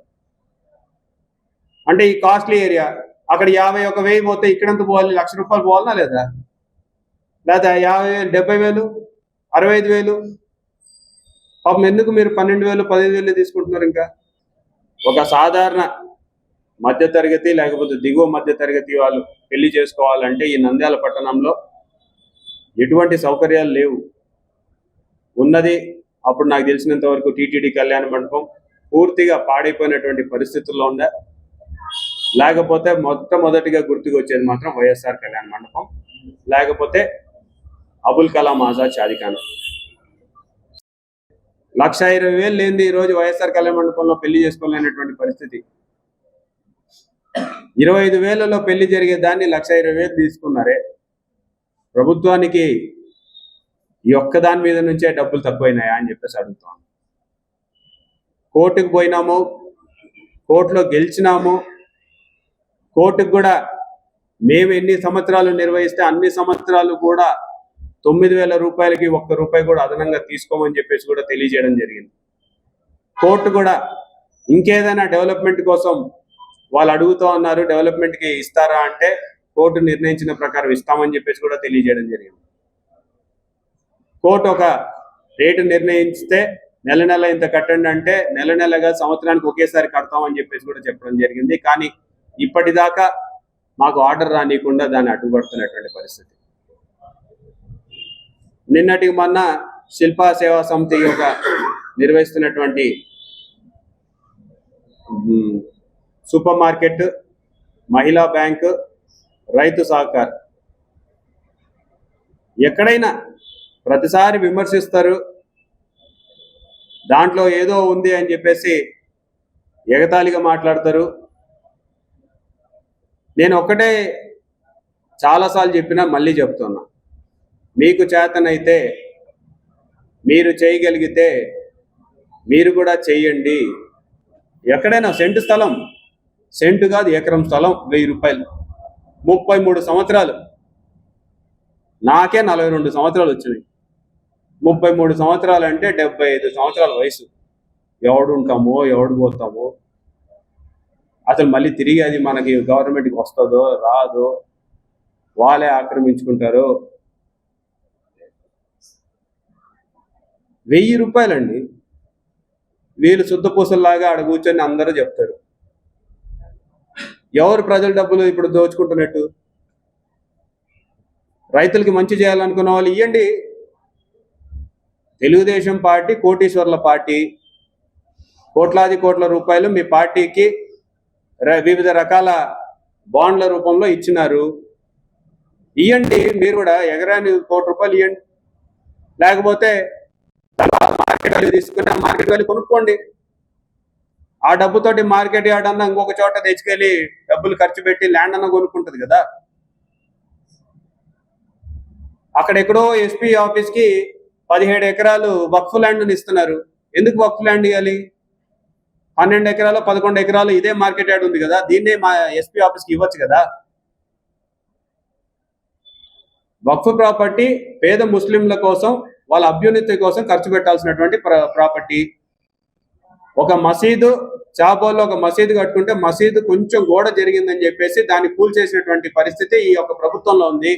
అంటే ఈ కాస్ట్లీ ఏరియా అక్కడ 51,000 పోతే ఇక్కడ ఎంత పోవాలి? 1,00,000 రూపాయలు పోవాలనా లేదా? లేదా 50,000, 70,000, 65,000? పాపం ఎందుకు మీరు 12,000, 15,000 తీసుకుంటున్నారు? ఇంకా ఒక సాధారణ మధ్యతరగతి లేకపోతే దిగువ మధ్యతరగతి వాళ్ళు పెళ్లి చేసుకోవాలంటే ఈ నంద్యాల పట్టణంలో ఎటువంటి సౌకర్యాలు లేవు. ఉన్నది అప్పుడు నాకు తెలిసినంత వరకు టీటీడీ కళ్యాణ మండపం పూర్తిగా పాడైపోయినటువంటి పరిస్థితుల్లో ఉండే. లేకపోతే మొట్టమొదటిగా గుర్తుకు వచ్చేది మాత్రం వైఎస్ఆర్ కళ్యాణ మండపం, లేకపోతే అబుల్ కలాం ఆజాద్ షాదీఖానా. 1,20,000 లేనిది ఈరోజు వైఎస్ఆర్ కళ్యాణ మండపంలో పెళ్లి చేసుకోలేనటువంటి పరిస్థితి. 25,000లో పెళ్లి జరిగే దాన్ని 1,20,000 తీసుకున్నారే. ప్రభుత్వానికి ఈ ఒక్క దాని మీద నుంచే డబ్బులు తక్కువైనాయా అని చెప్పేసి అడుగుతాం. కోర్టుకు పోయినాము, కోర్టులో గెలిచినాము. కోర్టుకు కూడా మేము ఎన్ని సంవత్సరాలు నిర్వహిస్తే అన్ని సంవత్సరాలు కూడా 9,000 రూపాయలకి 1 రూపాయి కూడా అదనంగా తీసుకోమని చెప్పేసి కూడా తెలియజేయడం జరిగింది. కోర్టు కూడా ఇంకేదైనా డెవలప్మెంట్ కోసం వాళ్ళు అడుగుతూ ఉన్నారు, డెవలప్మెంట్కి ఇస్తారా అంటే కోర్టు నిర్ణయించిన ప్రకారం ఇస్తామని చెప్పేసి కూడా తెలియజేయడం జరిగింది. కోర్టు ఒక రేటు నిర్ణయిస్తే నెల నెల ఇంత కట్టండి అంటే నెల నెలగా సంవత్సరానికి ఒకేసారి కడతామని చెప్పేసి కూడా చెప్పడం జరిగింది. కానీ ఇప్పటిదాకా మాకు ఆర్డర్ రానియకుండా దాన్ని అడ్డుపడుతున్నటువంటి పరిస్థితి. నిన్నటికి మొన్న శిల్పా సేవా సమితి యొక్క నిర్వహిస్తున్నటువంటి సూపర్ మార్కెట్, మహిళా బ్యాంకు, రైతు సహకార్ ఎక్కడైనా ప్రతిసారి విమర్శిస్తారు. దాంట్లో ఏదో ఉంది అని చెప్పేసి ఎగతాళిగా మాట్లాడతారు. నేను ఒక్కటే చాలాసార్లు చెప్పినా మళ్ళీ చెప్తున్నా, మీకు చేతనైతే మీరు చేయగలిగితే మీరు కూడా చెయ్యండి. ఎక్కడైనా సెంటు స్థలం, సెంటు కాదు ఎకరం స్థలం 1000 రూపాయలు, 33 సంవత్సరాలు. నాకే 42 సంవత్సరాలు వచ్చినాయి. 33 సంవత్సరాలు అంటే 75 సంవత్సరాల వయసు. ఎవడు ఉంటామో ఎవడు పోతామో, అసలు మళ్ళీ తిరిగి అది మనకి గవర్నమెంట్కి వస్తుందో రాదో, వాళ్ళే ఆక్రమించుకుంటారు. 1000 రూపాయలండి. వీళ్ళు శుద్ధపూసల్లాగా ఆడ కూర్చొని అందరూ చెప్తారు. ఎవరు ప్రజల డబ్బులు ఇప్పుడు దోచుకుంటున్నట్టు? రైతులకి మంచి చేయాలనుకున్న వాళ్ళు ఇవ్వండి. తెలుగుదేశం పార్టీ కోటీశ్వర్ల పార్టీ, కోట్లాది కోట్ల రూపాయలు మీ పార్టీకి వివిధ రకాల బాండ్ల రూపంలో ఇచ్చినారు. ఇవ్వండి. మీరు కూడా ఎకరాన్ని 1 కోటి రూపాయలు ఇవ్వండి. లేకపోతే మార్కెట్ వాల్యూ తీసుకుని మార్కెట్ వాల్యూ కొనుక్కోండి. ఆ డబ్బుతోటి మార్కెట్ యార్డ్ అన్న ఇంకొక చోట తెచ్చుకెళ్ళి డబ్బులు ఖర్చు పెట్టి ల్యాండ్ అన్న కొనుక్కుంటుంది కదా. అక్కడెక్కడో ఎస్పీ ఆఫీస్కి 17 ఎకరాలు వక్ఫ్ ల్యాండ్ని ఇస్తున్నారు. ఎందుకు వక్ఫ్ ల్యాండ్ ఇవ్వాలి? 12 ఎకరాలు 11 ఎకరాలు ఇదే మార్కెట్ యార్డ్ ఉంది కదా, దీన్నే మా ఎస్పీ ఆఫీస్కి ఇవ్వచ్చు కదా. వక్ఫ్ ప్రాపర్టీ పేద ముస్లింల కోసం, వాళ్ళ అభ్యున్నతి కోసం ఖర్చు పెట్టాల్సినటువంటి ప్రాపర్టీ. ఒక మసీదు, చాబోల్లో ఒక మసీదు కట్టుకుంటే మసీదు కొంచెం గోడ జరిగిందని చెప్పేసి దాన్ని కూల్చేసినటువంటి పరిస్థితి ఈ యొక్క ప్రభుత్వంలో ఉంది.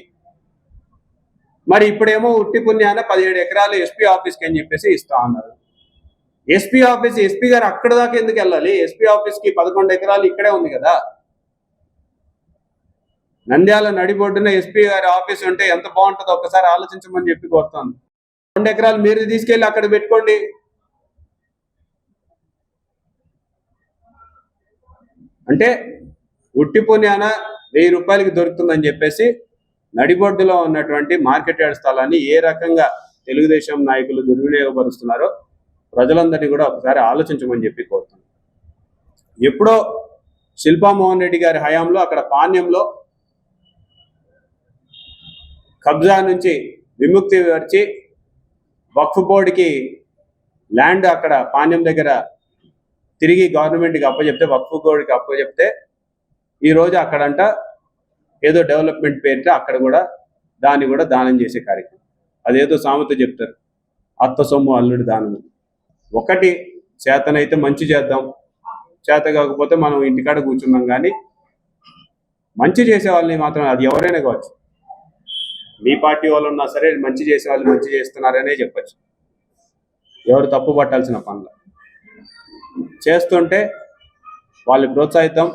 మరి ఇప్పుడేమో ఉట్టి పుణ్యాన 17 ఎకరాలు ఎస్పీ ఆఫీస్కి అని చెప్పేసి ఇస్తా ఉన్నారు. ఎస్పీ ఆఫీస్, ఎస్పీ గారు అక్కడ దాకా ఎందుకు వెళ్ళాలి? ఎస్పీ ఆఫీస్కి 11 ఎకరాలు ఇక్కడే ఉంది కదా. నంద్యాల నడిబొడ్డున ఎస్పీ గారి ఆఫీస్ ఉంటే ఎంత బాగుంటుందో ఒక్కసారి ఆలోచించమని చెప్పి కోరుతాను. 2 ఎకరాలు మీరు తీసుకెళ్ళి అక్కడ పెట్టుకోండి. అంటే ఉట్టి పుణ్యాన 1000 రూపాయలకి దొరుకుతుందని చెప్పేసి నడిబొడ్డులో ఉన్నటువంటి మార్కెట్ యార్డ్ స్థలాన్ని ఏ రకంగా తెలుగుదేశం నాయకులు దుర్వినియోగపరుస్తున్నారో ప్రజలందరినీ కూడా ఒకసారి ఆలోచించమని చెప్పి కోరుతున్నాను. ఎప్పుడో శిల్పా మోహన్ రెడ్డి గారి హయాంలో అక్కడ పాణ్యంలో కబ్జా నుంచి విముక్తి వచ్చి వక్ఫ్ బోర్డుకి ల్యాండ్ అక్కడ పాణ్యం దగ్గర తిరిగి గవర్నమెంట్కి అప్పచెప్తే, వక్ఫ్ బోర్డుకి అప్పచెప్తే ఈరోజు అక్కడంట ఏదో డెవలప్మెంట్ పేరిట అక్కడ కూడా దాన్ని కూడా దానం చేసే కార్యక్రమం. అదేదో సామెత చెప్తారు, అత్త సొమ్ము అల్లుడి దానం. ఒకటి చేతనైతే మంచి చేద్దాం, చేత కాకపోతే మనం ఇంటికాడ కూర్చున్నాం. కానీ మంచి చేసే వాళ్ళని మాత్రం, అది ఎవరైనా కావచ్చు, మీ పార్టీ వాళ్ళు ఉన్నా సరే, మంచి చేసే వాళ్ళు మంచి చేస్తున్నారనే చెప్పచ్చు. ఎవరు తప్పు పట్టాల్సిన పనులు చేస్తుంటే వాళ్ళని ప్రోత్సహిద్దాం,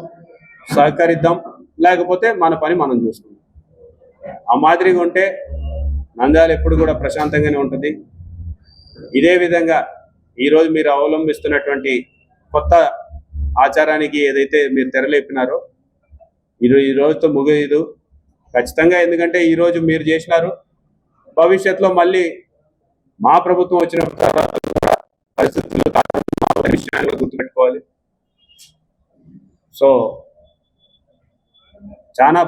సహకరిద్దాం, లేకపోతే మన పని మనం చూసుకుందాం. ఆ మాదిరిగా ఉంటే నంద్యాల ఎప్పుడు కూడా ప్రశాంతంగానే ఉంటుంది. ఇదే విధంగా ఈరోజు మీరు అవలంబిస్తున్నటువంటి కొత్త ఆచారానికి ఏదైతే మీరు తెరలేపినారో ఈ రోజుతో ముగియదు ఖచ్చితంగా. ఎందుకంటే ఈరోజు మీరు చేసినారు, భవిష్యత్తులో మళ్ళీ మా ప్రభుత్వం వచ్చిన తర్వాత పరిస్థితులు గుర్తుపెట్టుకోవాలి. సో చాలా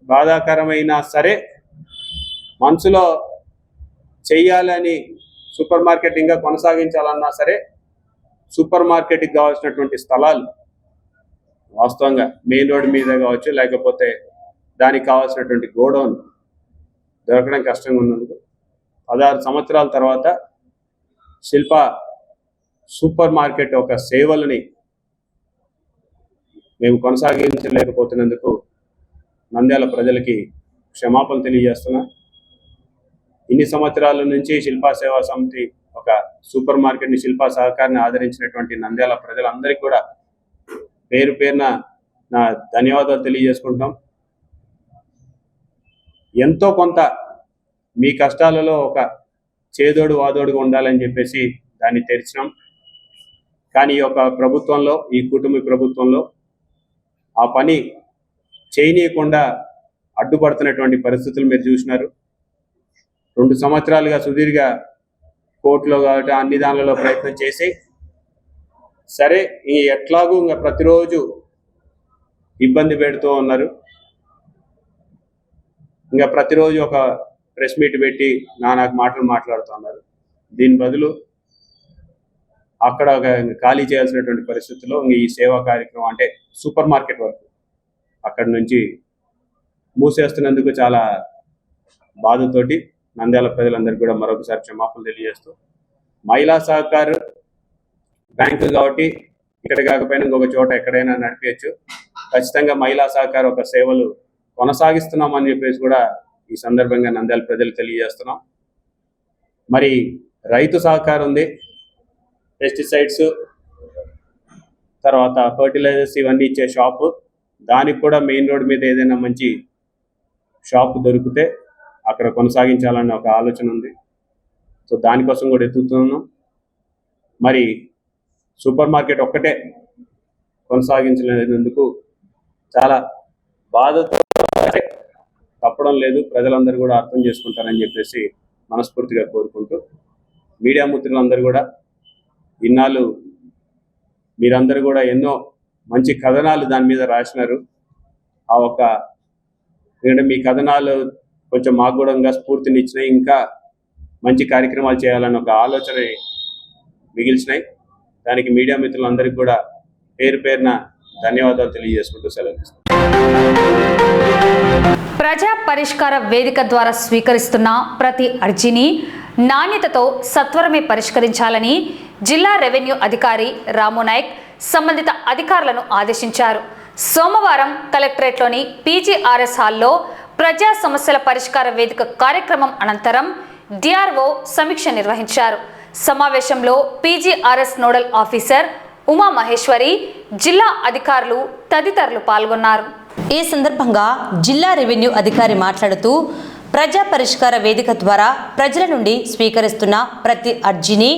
బాధాకరమైనా సరే మనసులో చెయ్యాలని, సూపర్ మార్కెట్ ఇంకా కొనసాగించాలన్నా సరే సూపర్ మార్కెట్కి కావాల్సినటువంటి స్థలాలు వాస్తవంగా మెయిన్ రోడ్ మీద కావచ్చు, లేకపోతే దానికి కావాల్సినటువంటి గోడౌన్ దొరకడం కష్టంగా ఉన్నందుకు 16 సంవత్సరాల తర్వాత శిల్ప సూపర్ మార్కెట్ ఒక సేవలని మేము కొనసాగించలేకపోతున్నందుకు నంద్యాల ప్రజలకి క్షమాపణ తెలియజేస్తున్నా. ఇన్ని సంవత్సరాల నుంచి శిల్పా సేవా సమితి ఒక సూపర్ మార్కెట్ని, శిల్పా సహకారాన్ని ఆదరించినటువంటి నంద్యాల ప్రజలందరికీ కూడా పేరు పేరున నా ధన్యవాదాలు తెలియజేసుకుంటాం. ఎంతో కొంత మీ కష్టాలలో ఒక చేదోడు వాదోడుగా ఉండాలని చెప్పేసి దాన్ని తెరిచినాం. కానీ ఈ యొక్క ప్రభుత్వంలో, ఈ కుటుంబ ప్రభుత్వంలో ఆ పని చేయనీయకుండా అడ్డుపడుతున్నటువంటి పరిస్థితులు మీరు చూసినారు. 2 సంవత్సరాలుగా సుదీర్ఘ కోర్టులో కాబట్టి అన్ని దానిలో ప్రయత్నం చేసి సరే ఎట్లాగూ ఇంకా ప్రతిరోజు ఇబ్బంది పెడుతూ ఉన్నారు. ఇంకా ప్రతిరోజు ఒక ప్రెస్ మీట్ పెట్టి నానాకు మాటలు మాట్లాడుతున్నారు. దీని బదులు అక్కడ ఖాళీ చేయాల్సినటువంటి పరిస్థితుల్లో ఈ సేవా కార్యక్రమం అంటే సూపర్ మార్కెట్ వరకు అక్కడి నుంచి మూసేస్తున్నందుకు చాలా బాధతోటి నంద్యాల ప్రజలందరికీ కూడా మరొకసారి క్షమాపణలు తెలియజేస్తూ, మహిళా సహకార బ్యాంకు కాబట్టి ఇక్కడ కాకపోయినా ఇంకొక చోట ఎక్కడైనా నడిపించచ్చు, ఖచ్చితంగా మహిళా సహకార ఒక సేవలు కొనసాగిస్తున్నామని చెప్పేసి కూడా ఈ సందర్భంగా నంద్యాల ప్రజలు తెలియజేస్తున్నాం. మరి రైతు సహకారం ఉంది, పెస్టిసైడ్స్ తర్వాత ఫర్టిలైజర్స్ ఇవన్నీ ఇచ్చే షాపు, దానికి కూడా మెయిన్ రోడ్ మీద ఏదైనా మంచి షాపు దొరికితే అక్కడ కొనసాగించాలన్న ఒక ఆలోచన ఉంది. సో దానికోసం కూడా ఎత్తుతున్నాం. మరి సూపర్ మార్కెట్ ఒక్కటే కొనసాగించలేనందుకు చాలా బాధతో తప్పడం లేదు, ప్రజలందరూ కూడా అర్థం చేసుకుంటారని చెప్పేసి మనస్ఫూర్తిగా కోరుకుంటూ, మీడియా మిత్రులందరూ కూడా ఇన్నాళ్ళు మీరందరూ కూడా ఎన్నో మంచి కథనాలు దాని మీద రాసినారు. ఎందుకంటే మీ కథనాలు కొంచెం మాకు కూడా స్ఫూర్తినిచ్చినాయి, ఇంకా మంచి కార్యక్రమాలు చేయాలని ఒక ఆలోచన మిగిల్చినాయి. దానికి మీడియా మిత్రులందరికీ కూడా పేరు పేరున ధన్యవాదాలు తెలియజేసుకుంటూ సెలవు. ప్రజా పరిష్కార వేదిక ద్వారా స్వీకరిస్తున్న ప్రతి అర్జీని నాణ్యతతో సత్వరమే పరిష్కరించాలని జిల్లా రెవెన్యూ అధికారి రాము నాయక్ సంబంధిత అధికారులను ఆదేశించారు. సోమవారం కలెక్టరేట్లోని పీజీఆర్ఎస్ హాల్లో ప్రజా సమస్యల పరిష్కార వేదిక కార్యక్రమం అనంతరం డిఆర్ఓ సమీక్ష నిర్వహించారు. సమావేశంలో PGRS nodal officer Uma Maheshwari, జిల్లా అధికారులు తదితరులు పాల్గొన్నారు. ఈ సందర్భంగా జిల్లా రెవెన్యూ అధికారి మాట్లాడుతూ, ప్రజా పరిష్కార వేదిక ద్వారా ప్రజల నుండి స్వీకరిస్తున్న ప్రతి అర్జీని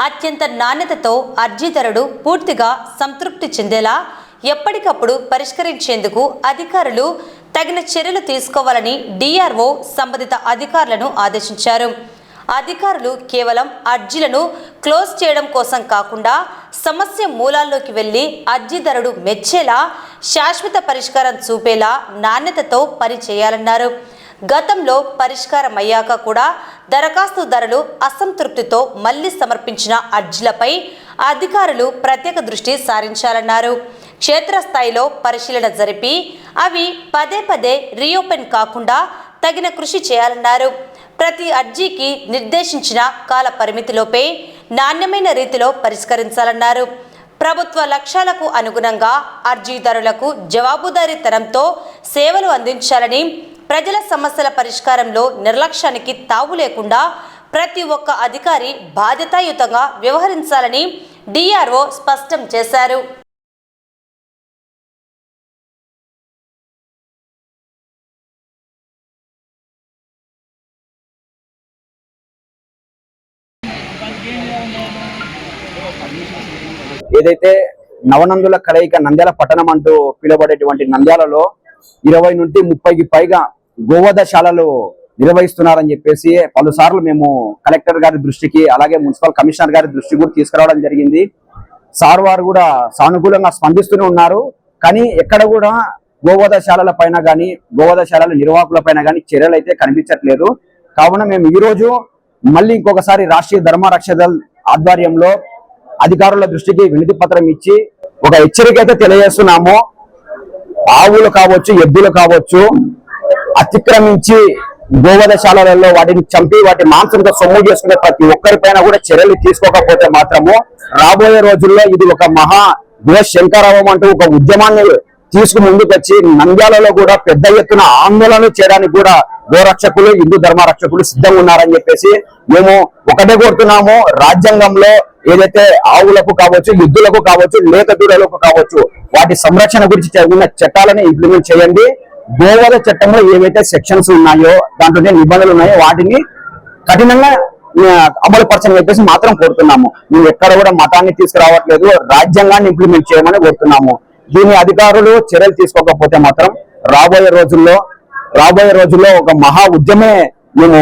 అత్యంత నాణ్యతతో అర్జీదారుడు పూర్తిగా సంతృప్తి చెందేలా ఎప్పటికప్పుడు పరిష్కరించేందుకు అధికారులు తగిన చర్యలు తీసుకోవాలని డిఆర్ఓ సంబంధిత అధికారులను ఆదేశించారు. అధికారులు కేవలం అర్జీలను క్లోజ్ చేయడం కోసం కాకుండా సమస్య మూలాల్లోకి వెళ్లి అర్జీదారుడు మెచ్చేలా శాశ్వత పరిష్కారం చూపేలా నాణ్యతతో పని చేయాలన్నారు. గతంలో పరిష్కారం అయ్యాక కూడా దరఖాస్తుదారులు అసంతృప్తితో మళ్లీ సమర్పించిన అర్జీలపై అధికారులు ప్రత్యేక దృష్టి సారించాలన్నారు. క్షేత్రస్థాయిలో పరిశీలన జరిపి అవి పదే పదే రీఓపెన్ కాకుండా తగిన కృషి చేయాలన్నారు. ప్రతి అర్జీకి నిర్దేశించిన కాల పరిమితిలోపే నాణ్యమైన రీతిలో పరిష్కరించాలన్నారు. ప్రభుత్వ లక్ష్యాలకు అనుగుణంగా అర్జీదారులకు జవాబుదారీతనంతో సేవలు అందించాలని, ప్రజల సమస్యల పరిష్కారంలో నిర్లక్ష్యానికి తావు లేకుండా ప్రతి ఒక్క అధికారి బాధ్యతాయుతంగా వ్యవహరించాలని డిఆర్ఓ స్పష్టం చేశారు. ఏదైతే నవనందుల కలయిక నంద్యాల పట్టణం అంటూ పిలువబడేటువంటి నంద్యాలలో 20 నుండి 30కి పైగా గోవధశాలలు నిర్వహిస్తున్నారని చెప్పేసి పలుసార్లు మేము కలెక్టర్ గారి దృష్టికి, అలాగే మున్సిపల్ కమిషనర్ గారి దృష్టికి కూడా తీసుకురావడం జరిగింది. సార్ వారు కూడా సానుకూలంగా స్పందిస్తూనే ఉన్నారు. కానీ ఎక్కడ కూడా గోవధశాలల పైన కానీ గోవధశాలల నిర్వాహకుల పైన కానీ చర్యలు అయితే కనిపించట్లేదు. కావున మేము ఈ రోజు మళ్ళీ ఇంకొకసారి రాష్ట్రీయ ధర్మ రక్షక దళ్ ఆధ్వర్యంలో అధికారుల దృష్టికి వినతి పత్రం ఇచ్చి ఒక హెచ్చరిక అయితే తెలియజేస్తున్నాము. ఆవులు కావచ్చు, ఎద్దులు కావచ్చు, అతిక్రమించి గోవధశాలలో వాటిని చంపి వాటి మాంసంతో సొమ్ము చేసుకునే ప్రతి ఒక్కరిపైన కూడా చర్యలు తీసుకోకపోతే మాత్రము రాబోయే రోజుల్లో ఇది ఒక మహా శంకరావం అంటూ ఒక ఉద్యమాన్ని తీసుకుని ముందుకు వచ్చి నంద్యాలలో కూడా పెద్ద ఎత్తున ఆందోళన చేయడానికి కూడా గోరక్షకులు, హిందూ ధర్మ రక్షకులు సిద్ధంగా ఉన్నారని చెప్పేసి మేము ఒకటే కోరుతున్నాము. రాజ్యాంగంలో ఏదైతే ఆవులకు కావచ్చు, ఎద్దులకు కావచ్చు, లేక దూడలకు కావచ్చు వాటి సంరక్షణ గురించి ఉన్న చట్టాలను ఇంప్లిమెంట్ చేయండి. గోవధ చట్టంలో ఏవైతే సెక్షన్స్ ఉన్నాయో, దాంట్లో నిబంధనలు ఉన్నాయో వాటిని కఠినంగా అమలు పరచని చెప్పేసి మాత్రం కోరుతున్నాము. మేము ఎక్కడ కూడా మతాన్ని తీసుకురావట్లేదు, రాజ్యాంగాన్ని ఇంప్లిమెంట్ చేయమని కోరుతున్నాము. దీని అధికారులు చర్యలు తీసుకోకపోతే మాత్రం రాబోయే రోజుల్లో ఒక మహా ఉద్యమే మేము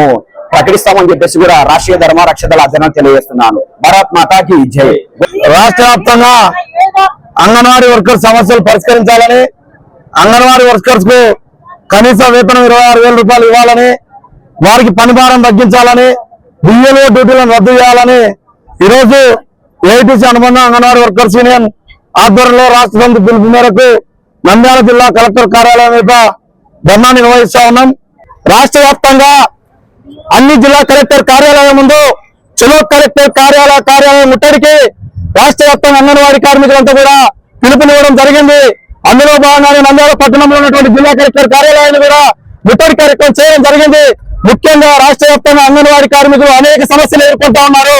ప్రకటిస్తామని చెప్పేసి కూడా రాష్ట్రీయ ధర్మ రక్షదల అధ్యయనం తెలియజేస్తున్నాను. భారత్ మాతాకి జై. రాష్ట్ర వ్యాప్తంగా అంగన్వాడీ వర్కర్స్ సమస్యలు పరిష్కరించాలని, అంగన్వాడీ వర్కర్స్ కు కనీస వేతనం 26,000 రూపాయలు ఇవ్వాలని, వారికి పని భారం తగ్గించాలని, బిఎల్ఓ డ్యూటీలను రద్దు చేయాలని ఈరోజు ఏఐటీసీ అనుబంధ అంగన్వాడీ వర్కర్స్ యూనియన్ ఆధ్వర్యంలో రాష్ట్ర సమితి పిలుపు మేరకు నంద్యాల జిల్లా కలెక్టర్ కార్యాలయం మీద ధర్నా నిర్వహిస్తా ఉన్నాం. రాష్ట్ర వ్యాప్తంగా అన్ని జిల్లా కలెక్టర్ కార్యాలయం ముందు చలో కలెక్టర్ కార్యాలయం ముట్టడికి రాష్ట్ర వ్యాప్తంగా అంగన్వాడీ కార్మికులంతా కూడా పిలుపునివ్వడం జరిగింది. అందులో భాగంగానే నంద్యాల పట్టణంలో ఉన్నటువంటి జిల్లా కలెక్టర్ కార్యాలయాన్ని కూడా ముట్టడి కార్యక్రమం చేయడం జరిగింది. ముఖ్యంగా రాష్ట్ర వ్యాప్తంగా అంగన్వాడీ కార్మికులు అనేక సమస్యలు ఎదుర్కొంటా ఉన్నారు.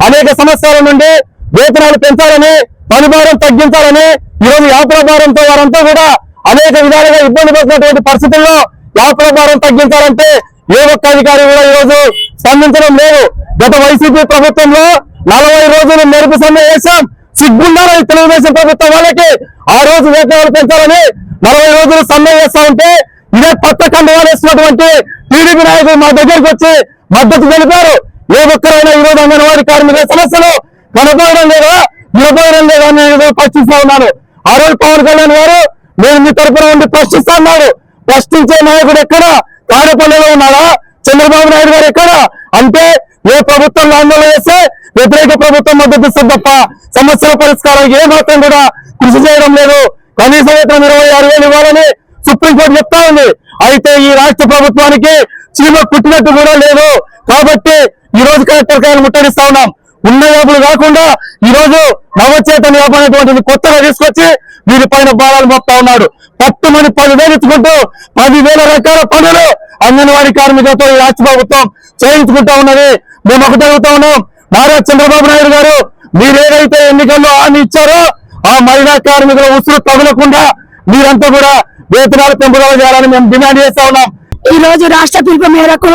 అనేక సమస్యల నుండి వేతనాలు పెంచాలని, పని భారం తగ్గించాలని, ఈరోజు యాత్రా భారంతో వారంతా కూడా అనేక విధాలుగా ఇబ్బంది పడుతున్నటువంటి పరిస్థితుల్లో యాత్రా భారం తగ్గించాలంటే ఏ ఒక్క అధికారి కూడా ఈరోజు స్పందించడం లేదు. గత వైసీపీ ప్రభుత్వంలో 40 రోజులు మెరుపు సమ్మె చేశాం. సిగ్గుండాలని తెలుగుదేశం ప్రభుత్వం వాళ్ళకి ఆ రోజు వేతనాలు పెంచాలని 40 రోజులు సమ్మె చేస్తా ఉంటే ఇదే పక్క కండవాలు వేసినటువంటి టీడీపీ నాయకులు మా దగ్గరికి వచ్చి మద్దతు తెలిపారు. ఏ ఒక్కరైనా ఈ రోజు అంగన్వాడీ కార్మికుల సమస్యలు కనపడడం లేదా, నిలబడడం లేదా అని ప్రశ్నిస్తా ఉన్నాను. ఆ రోజు పవన్ కళ్యాణ్ గారు నేను మీ తరపున ఉండి ప్రశ్నిస్తా అన్నాడు. ప్రశ్నించే నాయకుడు ఎక్కడ? తాడేపల్లిలో ఉన్నాడా? చంద్రబాబు నాయుడు గారు ఎక్కడ? అంటే ఏ ప్రభుత్వంలో ఆందోళన చేస్తే వ్యతిరేక ప్రభుత్వం మద్దతు ఇస్తుంది తప్ప సమస్యల పరిష్కారానికి ఏ మాత్రం కూడా కృషి చేయడం లేదు. కనీస వేతనం 26,000 ఇవ్వాలని సుప్రీంకోర్టు చెప్తా ఉంది. అయితే ఈ రాష్ట్ర ప్రభుత్వానికి చీమ కుట్టినట్టు కూడా లేదు. కాబట్టి ఈ రోజు కలెక్టర్ గారిని ముట్టడిస్తా ఉన్నాం. ఉన్న యాపులు కాకుండా ఈ రోజు నవచేతన యాప్ అనేటువంటిది కొత్తగా తీసుకొచ్చి వీరిపైన భారాలు మోపుతా ఉన్నాడు. పట్టుమని 10,000 ఇచ్చుకుంటూ 10,000 రకాల పనులు అంగన్వాడీ కార్మికులతో ఈ రాష్ట్ర ప్రభుత్వం చేయించుకుంటా ఉన్నది. మేము ఒకటి అడుగుతా ఉన్నాం, నారా చంద్రబాబు నాయుడు గారు మీరేదైతే ఎన్నికల్లో హామీ ఇచ్చారో ఆ మహిళా కార్మికుల ఉసురు తగలకుండా మీరంతా కూడా వేతనాలు పెంపుదల చేయాలని మేము డిమాండ్ చేస్తా ఉన్నాం. ఈ రోజు రాష్ట్ర పిలుపు మేరకు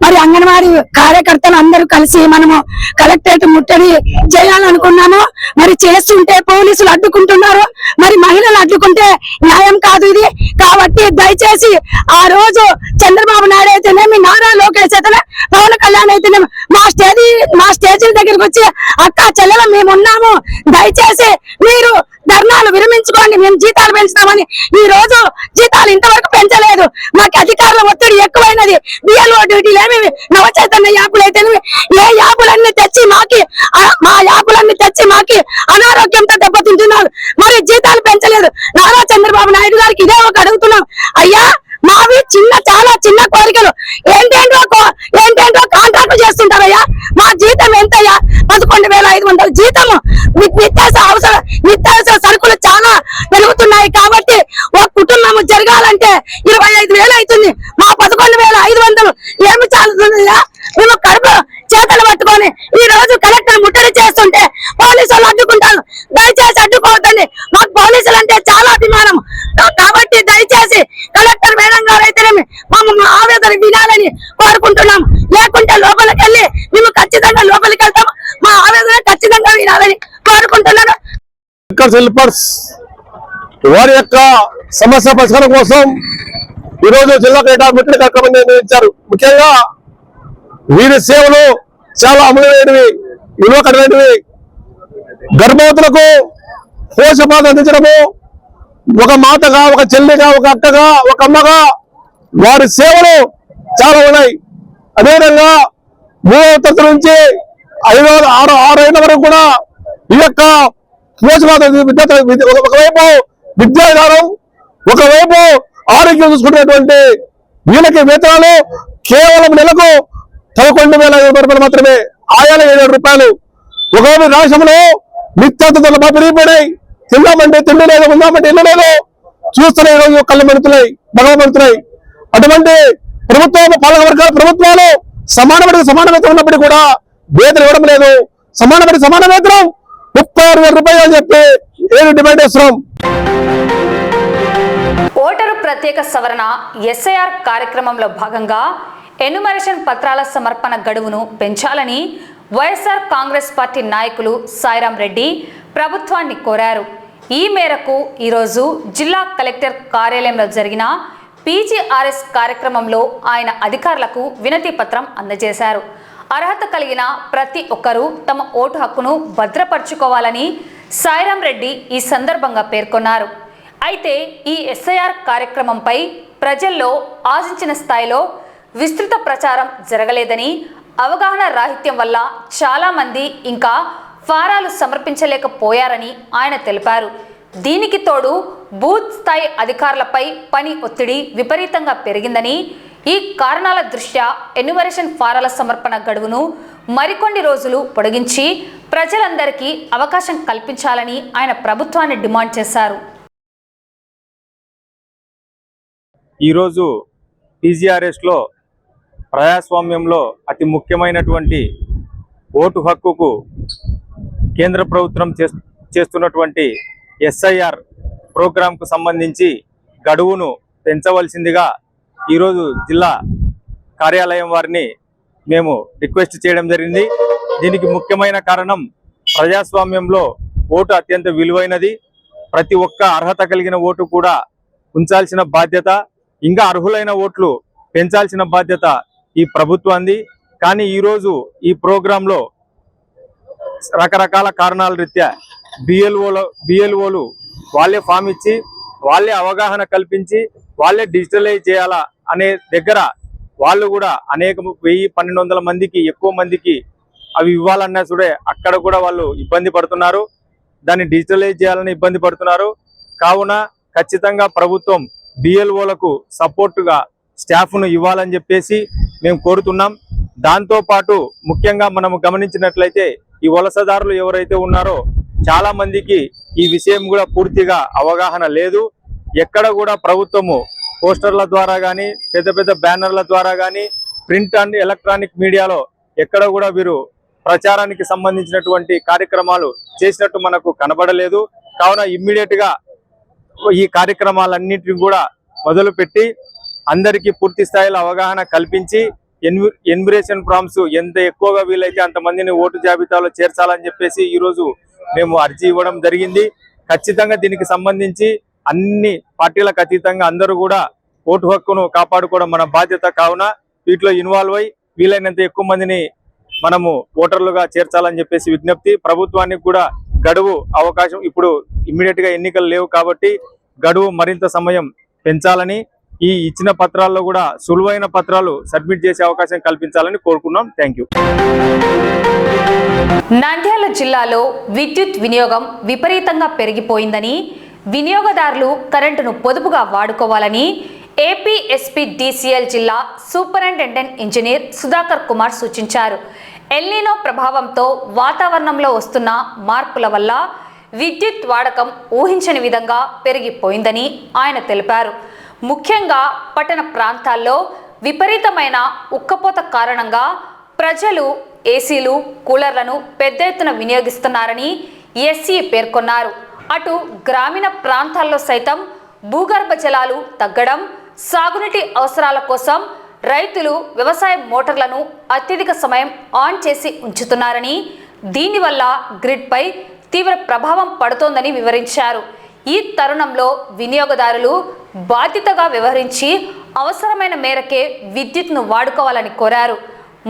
మరి అంగన్వాడీ కార్యకర్తలు అందరూ కలిసి మనము కలెక్టరేట్ ముట్టడి చేయాలనుకున్నాము. మరి చేస్తుంటే పోలీసులు అడ్డుకుంటున్నారు. మరి మహిళలు అడ్డుకుంటే న్యాయం కాదు ఇది. కాబట్టి దయచేసి ఆ రోజు చంద్రబాబు నాయుడు అయితేనేమి, నారా లోకేష్ అయితేనే, పవన్ కళ్యాణ్ అయితేనేమి మా స్టేజీల దగ్గరికి వచ్చి అక్క చెల్లెలు మేము ఉన్నాము, దయచేసి మీరు ధర్నాలు విరమించుకోండి, మేము జీతాలు పెంచుతామని. ఈ రోజు జీతాలు ఇంతవరకు పెంచలేదు. మాకు అధికారుల ఒత్తిడి ఎక్కువైనది. బిఎల్ఓ డ్యూటీలేమి, నవచైతన్య యాపులు అయితేనేమి, ఏ యాపులన్నీ తెచ్చి మా యాపులన్నీ తెచ్చి మాకి అనారోగ్యంతో దెబ్బతింటున్నారు. మరి జీతాలు పెంచలేదు. నారా చంద్రబాబు నాయుడు గారికి ఇదే ఒక అడుగుతున్నాం, అయ్యా మావి చాలా చిన్న కోరికలు. ఏంటేంటో కాంట్రాక్ట్ చేస్తుంటారయ్యా. మా జీతం ఎంతయ్యా? 11,500 జీతము. నిత్యావసర సరుకులు చాలా పెరుగుతున్నాయి. కాబట్టి ఒక కుటుంబం జరగాలంటే 25,000 అవుతుంది. మా 11,500 ఏమి చాలుతుందయ్యా? మేము కడుపు చేతలు పట్టుకొని ఈ రోజు కలెక్టర్ ముట్టడి చేస్తుంటే పోలీసులు అడ్డుకుంటారు. దయచేసి అడ్డుకోవద్దండి. మాకు పోలీసులు అంటే చాలా అభిమానం. కాబట్టి దయచేసి కలెక్టర్ మేడం గారు అయితేనేమి మా ఆవేదన వినాలని కోరుకుంటున్నాం. లేకుంటే లోపలికి వెళ్ళి మేము ఖచ్చితంగా లోపలికి వెళ్తాం. మా ఆవేదన ఖచ్చితంగా వినాలని కోరుకుంటున్నాను. వారి యొక్క సమస్య పరిష్కారం కోసం ఈరోజు జిల్లా కలెక్టర్ ముట్టడి కార్యక్రమం నిర్వహించారు. ముఖ్యంగా వీరి సేవలు చాలా అమూల్యమైనవి, విలువకరమైనవి. గర్భవతులకు పోషపాలు అందించడము, ఒక మాతగా, ఒక చెల్లిగా, ఒక అక్కగా, ఒక అమ్మగా వారి సేవలు చాలా ఉన్నాయి. అదేవిధంగా 3వ తరగతి నుంచి 6 ఏళ్ల వరకు కూడా ఈ యొక్క పోషపాలు ఒకవైపు విద్యాదానం, ఒకవైపు ఆరోగ్యం చూసుకునేటువంటి వీళ్ళకి వేతనాలు కేవలం నెలకు 11,500 రూపాయలు మాత్రమే. ఆయాల 7 రూపాయలు. ఒకవైపు రాష్ట్రంలో నిత్యావసరాలు పెరిగిపోయినాయి. తిందామంటే తిండి లేదు, ఉందామంటే ఇల్లు లేదు. చూస్తున్న ఈరోజు కళ్ళు మెరుతున్నాయి, భగవతులుతున్నాయి. అటువంటి ప్రభుత్వం, పాలక వర్గాల ప్రభుత్వాలు సమాన వేతనం ఉన్నప్పటికీ కూడా వేతనం ఇవ్వడం లేదు. సమాన వేతనం 36,000 రూపాయలు అని చెప్పి డిమాండ్ చేస్తున్నాం. ఓటరు ప్రత్యేక సవరణ ఎస్ఐఆర్ కార్యక్రమంలో భాగంగా ఎన్యుమరేషన్ పత్రాల సమర్పణ గడువును పెంచాలని వైఎస్ఆర్ కాంగ్రెస్ పార్టీ నాయకులు సాయిరాం రెడ్డి ప్రభుత్వాన్ని కోరారు. ఈ మేరకు ఈరోజు జిల్లా కలెక్టర్ కార్యాలయంలో జరిగిన పీజీఆర్ఎస్ కార్యక్రమంలో ఆయన అధికారులకు వినతి పత్రం అందజేశారు. అర్హత కలిగిన ప్రతి ఒక్కరూ తమ ఓటు హక్కును భద్రపరుచుకోవాలని సాయిరాం రెడ్డి ఈ సందర్భంగా పేర్కొన్నారు. అయితే ఈ ఎస్ఐఆర్ కార్యక్రమంపై ప్రజల్లో ఆశించిన స్థాయిలో విస్తృత ప్రచారం జరగలేదని, అవగాహన రాహిత్యం వల్ల చాలామంది ఇంకా ఫారాలు సమర్పించలేకపోయారని ఆయన తెలిపారు. దీనికి తోడు బూత్ స్థాయి అధికారులపై పని ఒత్తిడి విపరీతంగా పెరిగిందని, ఈ కారణాల దృష్ట్యా ఎన్యుమరేషన్ ఫారాల సమర్పణ గడువును మరికొన్ని రోజులు పొడిగించి ప్రజలందరికీ అవకాశం కల్పించాలని ఆయన ప్రభుత్వాన్ని డిమాండ్ చేశారు. ఈరోజు పీజీఆర్ఎస్లో ప్రజాస్వామ్యంలో అతి ముఖ్యమైనటువంటి ఓటు హక్కుకు కేంద్ర ప్రభుత్వం చేస్తున్నటువంటి ఎస్ఐఆర్ ప్రోగ్రాంకు సంబంధించి గడువును పెంచవలసిందిగా ఈరోజు జిల్లా కార్యాలయం వారిని మేము రిక్వెస్ట్ చేయడం జరిగింది. దీనికి ముఖ్యమైన కారణం ప్రజాస్వామ్యంలో ఓటు అత్యంత విలువైనది. ప్రతి ఒక్క అర్హత కలిగిన ఓటు కూడా ఉంచాల్సిన బాధ్యత, ఇంకా అర్హులైన ఓట్లు పెంచాల్సిన బాధ్యత ఈ ప్రభుత్వాన్ని. కానీ ఈరోజు ఈ ప్రోగ్రాంలో రకరకాల కారణాల రీత్యా బిఎల్ఓలు వాళ్ళే ఫామ్ ఇచ్చి, వాళ్ళే అవగాహన కల్పించి, వాళ్ళే డిజిటలైజ్ చేయాలా అనే దగ్గర వాళ్ళు కూడా అనేక 1000-1200 మందికి ఎక్కువ మందికి అవి ఇవ్వాలన్నా చూడే అక్కడ కూడా వాళ్ళు ఇబ్బంది పడుతున్నారు. దాన్ని డిజిటలైజ్ చేయాలని ఇబ్బంది పడుతున్నారు. కావున ఖచ్చితంగా ప్రభుత్వం బిఎల్ఓలకు సపోర్టుగా స్టాఫ్ను ఇవ్వాలని చెప్పేసి మేము కోరుతున్నాం. దాంతోపాటు ముఖ్యంగా మనము గమనించినట్లయితే ఈ వలసదారులు ఎవరైతే ఉన్నారో చాలా మందికి ఈ విషయం కూడా పూర్తిగా అవగాహన లేదు. ఎక్కడ కూడా ప్రభుత్వము పోస్టర్ల ద్వారా కానీ, పెద్ద పెద్ద బ్యానర్ల ద్వారా కానీ, ప్రింట్ అండ్ ఎలక్ట్రానిక్ మీడియాలో ఎక్కడ కూడా వీరు ప్రచారానికి సంబంధించినటువంటి కార్యక్రమాలు చేసినట్టు మనకు కనబడలేదు. కావున ఇమ్మీడియట్ గా ఈ కార్యక్రమాలన్నింటినీ కూడా మొదలుపెట్టి అందరికీ పూర్తి స్థాయిలో అవగాహన కల్పించి ఎన్యుమరేషన్ ఫామ్స్ ఎంత ఎక్కువగా వీలైతే అంతమందిని ఓటు జాబితాలో చేర్చాలని చెప్పేసి ఈరోజు మేము అర్జీ ఇవ్వడం జరిగింది. ఖచ్చితంగా దీనికి సంబంధించి అన్ని పార్టీలకు అతీతంగా అందరూ కూడా ఓటు హక్కును కాపాడుకోవడం మన బాధ్యత. కావున వీటిలో ఇన్వాల్వ్ అయ్యి వీలైనంత ఎక్కువ మందిని మనము ఓటర్లుగా చేర్చాలని చెప్పేసి విజ్ఞప్తి. ప్రభుత్వానికి కూడా గడువు అవకాశం, ఇప్పుడు ఇమ్మీడియట్ గా ఎన్నికలు లేవు కాబట్టి గడువు మరింత సమయం పెంచాలని, ఈ ఇచ్చిన పత్రాల్లో కూడా సులువైన పత్రాలు సబ్మిట్ చేసే అవకాశం కల్పించాలని కోరుకున్నాం. Thank you. నంద్యాల జిల్లాలో విద్యుత్ వినియోగం విపరీతంగా పెరిగిపోయిందని, వినియోగదారులు కరెంటును పొదుపుగా వాడుకోవాలని ఏపీఎస్పీడీసీఎల్ జిల్లా సూపరింటెండెంట్ ఇంజనీర్ సుధాకర్ కుమార్ సూచించారు. ఎల్నినో ప్రభావంతో వాతావరణంలో వస్తున్న మార్పుల వల్ల విద్యుత్ వాడకం ఊహించని విధంగా పెరిగిపోయిందని ఆయన తెలిపారు. ముఖ్యంగా పట్టణ ప్రాంతాల్లో విపరీతమైన ఉక్కపోత కారణంగా ప్రజలు ఏసీలు, కూలర్లను పెద్ద ఎత్తున వినియోగిస్తున్నారని ఎస్సీ పేర్కొన్నారు. అటు గ్రామీణ ప్రాంతాల్లో సైతం భూగర్భ జలాలు తగ్గడం, సాగునీటి అవసరాల కోసం రైతులు వ్యవసాయ మోటార్లను అత్యధిక సమయం ఆన్ చేసి ఉంచుతున్నారని, దీనివల్ల గ్రిడ్పై తీవ్ర ప్రభావం పడుతోందని వివరించారు. ఈ తరుణంలో వినియోగదారులు బాధ్యతగా వ్యవహరించి అవసరమైన మేరకే విద్యుత్ను వాడుకోవాలని కోరారు.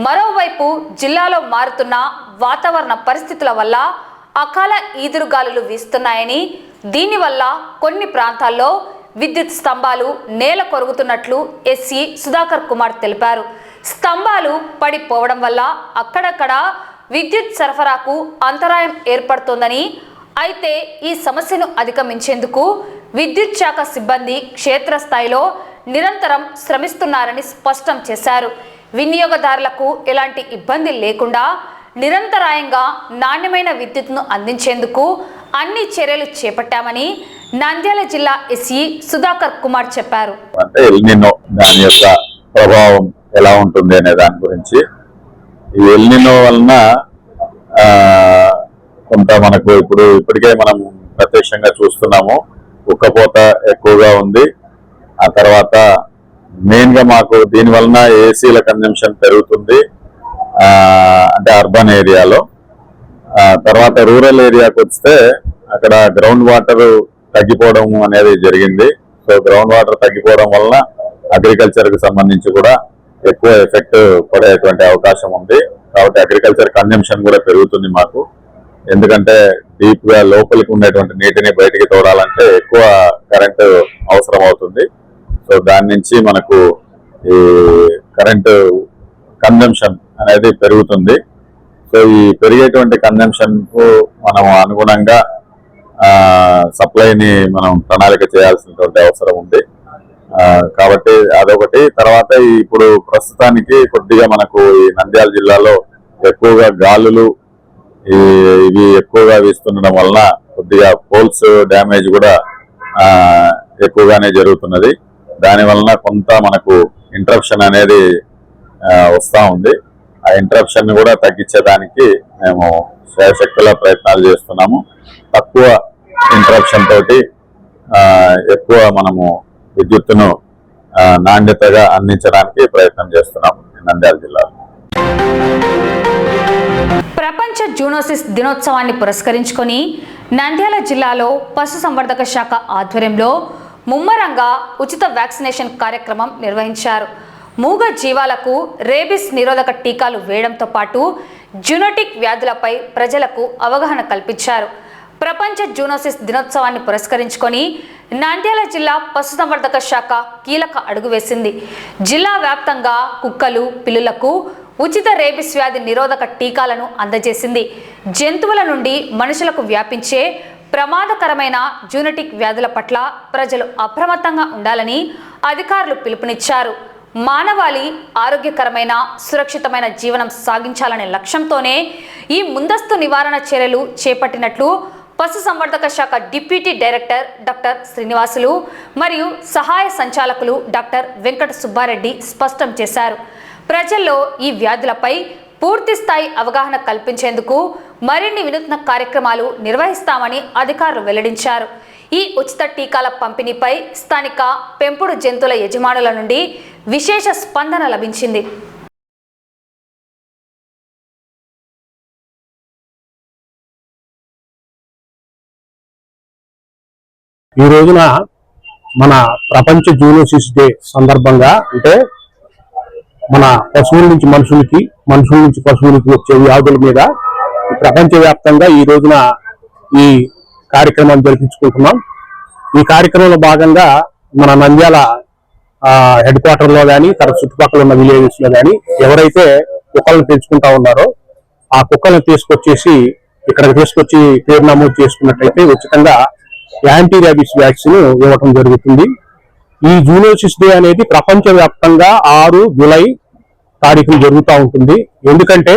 మరోవైపు జిల్లాలో మారుతున్న వాతావరణ పరిస్థితుల వల్ల అకాల ఈదురుగాలులు వీస్తున్నాయని, దీనివల్ల కొన్ని ప్రాంతాల్లో విద్యుత్ స్తంభాలు నేల కొరుగుతున్నట్లు ఎస్సీ సుధాకర్ కుమార్ తెలిపారు. స్తంభాలు పడిపోవడం వల్ల అక్కడక్కడ విద్యుత్ సరఫరాకు అంతరాయం ఏర్పడుతోందని, అయితే ఈ సమస్యను అధిగమించేందుకు విద్యుత్ శాఖ సిబ్బంది క్షేత్రస్థాయిలో నిరంతరం శ్రమిస్తున్నారని స్పష్టం చేశారు. వినియోగదారులకు ఎలాంటి ఇబ్బంది లేకుండా నిరంతరాయంగా నాణ్యమైన విద్యుత్ను అందించేందుకు అన్ని చర్యలు చేపట్టామని నంద్యాల జిల్లా ఎస్సీ సుధాకర్ కుమార్ చెప్పారు. అంటే ఎల్నినో దాని యొక్క ప్రభావం ఎలా ఉంటుంది అనే దాని గురించి, ఈ ఎల్నినో వలన కొంత మనకు ఇప్పటికే మనం ప్రత్యక్షంగా చూస్తున్నాము, ఉక్కపోత ఎక్కువగా ఉంది. ఆ తర్వాత మెయిన్ గా మాకు దీని వలన ఏసీల కన్జంప్షన్ పెరుగుతుంది, అంటే అర్బన్ ఏరియాలో. తర్వాత రూరల్ ఏరియాకి వస్తే అక్కడ గ్రౌండ్ వాటర్ తగ్గిపోవడం అనేది జరిగింది. సో గ్రౌండ్ వాటర్ తగ్గిపోవడం వలన అగ్రికల్చర్ కు సంబంధించి కూడా ఎక్కువ ఎఫెక్ట్ పడేటువంటి అవకాశం ఉంది. కాబట్టి అగ్రికల్చర్ కన్జంప్షన్ కూడా పెరుగుతుంది మాకు. ఎందుకంటే డీప్ గా లోపలికి ఉండేటువంటి నీటిని బయటికి తోడాలంటే ఎక్కువ కరెంటు అవసరం అవుతుంది. సో దాని నుంచి మనకు ఈ కరెంటు కన్జంప్షన్ అనేది పెరుగుతుంది. సో ఈ పెరిగేటువంటి కన్జంప్షన్ కు మనం అనుగుణంగా సప్లైని మనం ప్రణాళిక చేయాల్సినటువంటి అవసరం ఉంది. కాబట్టి అదొకటి. తర్వాత ఇప్పుడు ప్రస్తుతానికి కొద్దిగా మనకు ఈ నంద్యాల జిల్లాలో ఎక్కువగా గాలులు ఇవి ఎక్కువగా వీస్తుండడం వలన కొద్దిగా పోల్స్ డ్యామేజ్ కూడా ఎక్కువగానే జరుగుతున్నది. దాని వలన కొంత మనకు ఇంటరప్షన్ అనేది వస్తూ ఉంది. ఆ ఇంటరప్షన్ కూడా తగ్గించేదానికి మేము శాయశక్తుల ప్రయత్నాలు చేస్తున్నాము. తక్కువ ఇంటరప్షన్ తోటి ఎక్కువ మనము విద్యుత్తును నాణ్యతగా అందించడానికి ప్రయత్నం చేస్తున్నాము నంద్యాల జిల్లాలో. ప్రపంచ జూనోసిస్ దినోత్సవాన్ని పురస్కరించుకొని నంద్యాల జిల్లాలో పశుసంవర్ధక శాఖ ఆధ్వర్యంలో ముమ్మరంగా ఉచిత వ్యాక్సినేషన్ కార్యక్రమం నిర్వహించారు. మూగ జీవాలకు రేబిస్ నిరోధక టీకాలు వేయడంతో పాటు జూనోటిక్ వ్యాధులపై ప్రజలకు అవగాహన కల్పించారు. ప్రపంచ జూనోసిస్ దినోత్సవాన్ని పురస్కరించుకొని నంద్యాల జిల్లా పశుసంవర్ధక శాఖ కీలక అడుగు వేసింది. జిల్లా వ్యాప్తంగా కుక్కలు, పిల్లులకు ఉచిత రేబిస్ వ్యాధి నిరోధక టీకాలను అందజేసింది. జంతువుల నుండి మనుషులకు వ్యాపించే ప్రమాదకరమైన జూనోటిక్ వ్యాధుల పట్ల ప్రజలు అప్రమత్తంగా ఉండాలని అధికారులు పిలుపునిచ్చారు. మానవాళి ఆరోగ్యకరమైన, సురక్షితమైన జీవనం సాగించాలనే లక్ష్యంతోనే ఈ ముందస్తు నివారణ చర్యలు చేపట్టినట్లు పశుసంవర్ధక శాఖ డిప్యూటీ డైరెక్టర్ డాక్టర్ శ్రీనివాసులు మరియు సహాయ సంచాలకులు డాక్టర్ వెంకట సుబ్బారెడ్డి స్పష్టం చేశారు. ప్రజల్లో ఈ వ్యాధులపై పూర్తి స్థాయి అవగాహన కల్పించేందుకు మరిన్ని వినూత్న కార్యక్రమాలు నిర్వహిస్తామని అధికారులు వెల్లడించారు. ఈ ఉచిత టీకాల పంపిణీపై స్థానిక పెంపుడు జంతువుల యజమానుల నుండి విశేష స్పందన లభించింది. ఈ రోజున మన ప్రపంచ జూనోసిస్ డే సందర్భంగా, అంటే మన పశువుల నుంచి మనుషులకి, మనుషుల నుంచి పశువులకి వచ్చే వ్యాధుల మీద ప్రపంచవ్యాప్తంగా ఈ రోజున ఈ కార్యక్రమం జరిపించుకుంటున్నాం. ఈ కార్యక్రమంలో భాగంగా మన నంద్యాల హెడ్ క్వార్టర్ లో కానీ, తన చుట్టుపక్కల ఉన్న విలేజెస్ లో కానీ ఎవరైతే కుక్కలను పెంచుకుంటా ఉన్నారో ఆ కుక్కలను తీసుకొచ్చేసి ఇక్కడికి తీసుకొచ్చి పేరు నమోదు చేసుకున్నట్లయితే ఉచితంగా యాంటీ ర్యాబిస్ వ్యాక్సిన్ ఇవ్వటం జరుగుతుంది. ఈ జూనోసిస్ డే అనేది ప్రపంచవ్యాప్తంగా 6 జూలై తారీఖున జరుగుతూ ఉంటుంది. ఎందుకంటే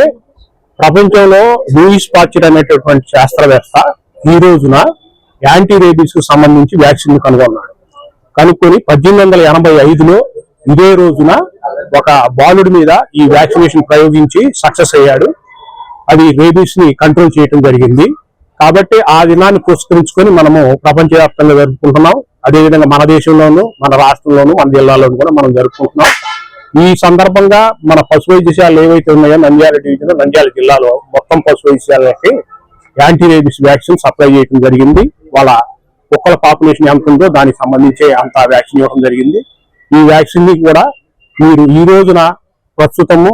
ప్రపంచంలో లూయిస్ పాస్చర్ అనేటటువంటి శాస్త్రవేత్త ఈ రోజున యాంటీ రేబిస్ కు సంబంధించి వ్యాక్సిన్ కనుగొన్నాడు. కనుక్కొని 1885లో ఇదే రోజున ఒక బాలుడి మీద ఈ వ్యాక్సినేషన్ ప్రయోగించి సక్సెస్ అయ్యాడు. అది రేబిస్ ని కంట్రోల్ చేయడం జరిగింది. కాబట్టి ఆ దినాన్ని పురస్కరించుకొని మనము ప్రపంచవ్యాప్తంగా జరుపుకుంటున్నాం. అదేవిధంగా మన దేశంలోను, మన రాష్ట్రంలోను, మన జిల్లాలోను కూడా మనం జరుపుకుంటున్నాం. ఈ సందర్భంగా మన పశు వైద్యశాలలు ఏవైతే ఉన్నాయో నంద్యాల డివిజన్, నంద్యాల జిల్లాలో మొత్తం పశు వైద్యశాలకి యాంటీ రేబిస్ వ్యాక్సిన్ సప్లై చేయడం జరిగింది. వాళ్ళ కుక్కల పాపులేషన్ ఎంత ఉందో దానికి సంబంధించి అంత వ్యాక్సిన్ ఇవ్వడం జరిగింది. ఈ వ్యాక్సిన్ ని కూడా మీరు ఈ రోజున ప్రస్తుతము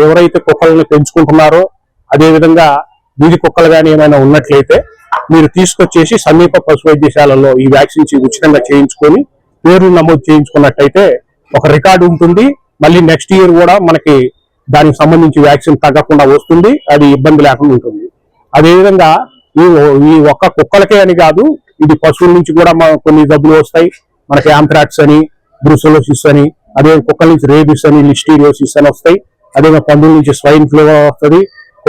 ఎవరైతే కుక్కలను పెంచుకుంటున్నారో, అదేవిధంగా వీధి కుక్కలు కానీ ఏమైనా ఉన్నట్లయితే మీరు తీసుకొచ్చేసి సమీప పశు వైద్యశాలలో ఈ వ్యాక్సిన్స్ ఉచితంగా చేయించుకొని పేర్లు నమోదు చేయించుకున్నట్లయితే ఒక రికార్డు ఉంటుంది. మళ్ళీ నెక్స్ట్ ఇయర్ కూడా మనకి దానికి సంబంధించి వ్యాక్సిన్ తగ్గకుండా వస్తుంది. అది ఇబ్బంది లేకుండా ఉంటుంది. అదేవిధంగా ఈ ఒక్క కుక్కలకే అని కాదు, ఇది పశువుల నుంచి కూడా కొన్ని జబ్బులు వస్తాయి. మనకి యాంథ్రాక్స్ అని, బ్రూసెలోసిస్ అని, అదే కుక్కల నుంచి రేబిస్ అని, లిస్టీరియోసిస్ అని వస్తాయి. అదేవిధంగా పందుల నుంచి స్వైన్ ఫ్లూ వస్తుంది.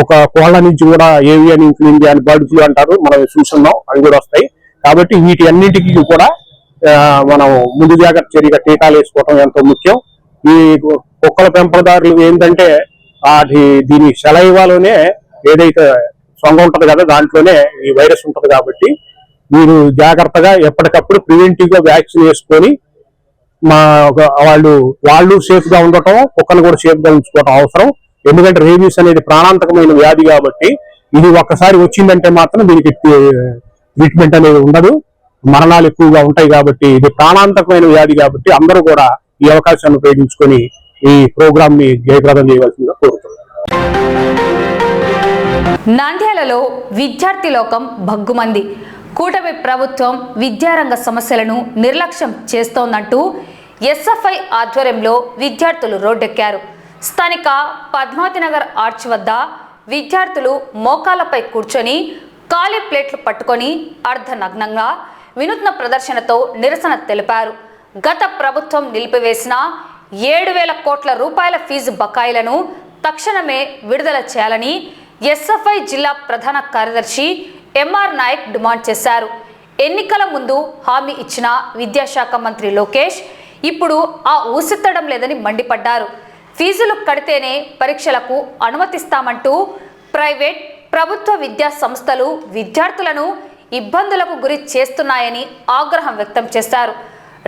ఒక కోళ్ల నుంచి కూడా ఏవియన్ ఇన్ఫ్లుయెంజా అని బర్డ్ ఫ్లూ అంటారు, మనం చూస్తున్నాం, అవి కూడా వస్తాయి. కాబట్టి వీటి అన్నింటికి కూడా మనం ముందు జాగ్రత్త చర్యగా టీకాలు వేసుకోవడం ఎంతో ముఖ్యం. ఈ కుక్కల పెంపకదారులు ఏంటంటే దీని సెలైవాలోనే ఏదైతే సొంగ ఉంటది కదా, దాంట్లోనే ఈ వైరస్ ఉంటది. కాబట్టి మీరు జాగ్రత్తగా ఎప్పటికప్పుడు ప్రివెంటివ్ గా వ్యాక్సిన్ వేసుకొని వాళ్ళు సేఫ్ గా ఉండటం, కుక్కను కూడా సేఫ్ గా ఉంచుకోవడం అవసరం. ఎందుకంటే రేబీస్ అనేది ప్రాణాంతకమైన వ్యాధి కాబట్టి ఇది ఒక్కసారి వచ్చిందంటే మాత్రం దీనికి ట్రీట్మెంట్ అనేది ఉండదు. మరణాలు ఎక్కువగా ఉంటాయి కాబట్టి ఇది ప్రాణాంతకమైన వ్యాధి కాబట్టి అందరూ కూడా ఈ అవకాశాన్ని ఉపయోగించుకొని ఈ ప్రోగ్రామ్ ని జయప్రదం చేయవలసిందిగా కోరుతున్నాను. నంద్యాలలో విద్యార్థి లోకం భగ్గుమంది. కూటమి ప్రభుత్వం విద్యారంగ సమస్యలను నిర్లక్ష్యం చేస్తోందంటూ ఎస్ఎఫ్ఐ ఆధ్వర్యంలో విద్యార్థులు రోడ్డెక్కారు. స్థానిక పద్మావతినగర్ ఆర్చ్ వద్ద విద్యార్థులు మోకాళ్లపై కూర్చొని ఖాళీ ప్లేట్లు పట్టుకొని అర్ధనగ్నంగా వినూత్న ప్రదర్శనతో నిరసన తెలిపారు. గత ప్రభుత్వం నిలిపివేసిన 7,000 కోట్ల రూపాయల ఫీజు బకాయిలను తక్షణమే విడుదల చేయాలని ఎస్ఎఫ్ఐ జిల్లా ప్రధాన కార్యదర్శి ఎంఆర్ నాయక్ డిమాండ్ చేశారు. ఎన్నికల ముందు హామీ ఇచ్చిన విద్యాశాఖ మంత్రి లోకేష్ ఇప్పుడు ఆ ఊసెత్తడం లేదని మండిపడ్డారు. ఫీజులు కడితేనే పరీక్షలకు అనుమతిస్తామంటూ ప్రైవేట్ ప్రభుత్వ విద్యా సంస్థలు విద్యార్థులను ఇబ్బందులకు గురి చేస్తున్నాయని ఆగ్రహం వ్యక్తం చేశారు.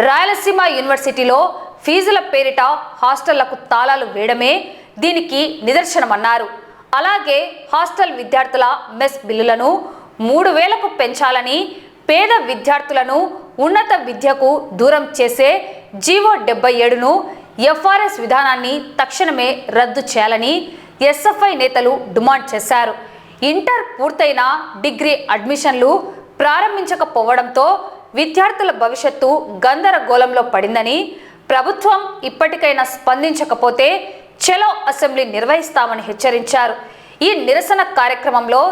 రాయలసీమ యూనివర్సిటీలో ఫీజుల పేరిట హాస్టళ్లకు తాళాలు వేయడమే దీనికి నిదర్శనమన్నారు. అలాగే హాస్టల్ విద్యార్థుల మెస్ బిల్లులను 3,000కు పెంచాలని, పేద విద్యార్థులను ఉన్నత విద్యకు దూరం చేసే జీవో 77ను ఎఫ్ఆర్ఎస్ విధానాన్ని తక్షణమే రద్దు చేయాలని ఎస్ఎఫ్ఐ నేతలు డిమాండ్ చేశారు. ఇంటర్ పూర్తయిన డిగ్రీ అడ్మిషన్లు ప్రారంభించకపోవడంతో విద్యార్థుల భవిష్యత్తు గందరగోళంలో పడిందని, ప్రభుత్వం ఇప్పటికైనా స్పందించకపోతే చలో అసెంబ్లీ నిర్వహిస్తామని హెచ్చరించారు. ఈ నిరసన కార్యక్రమంలో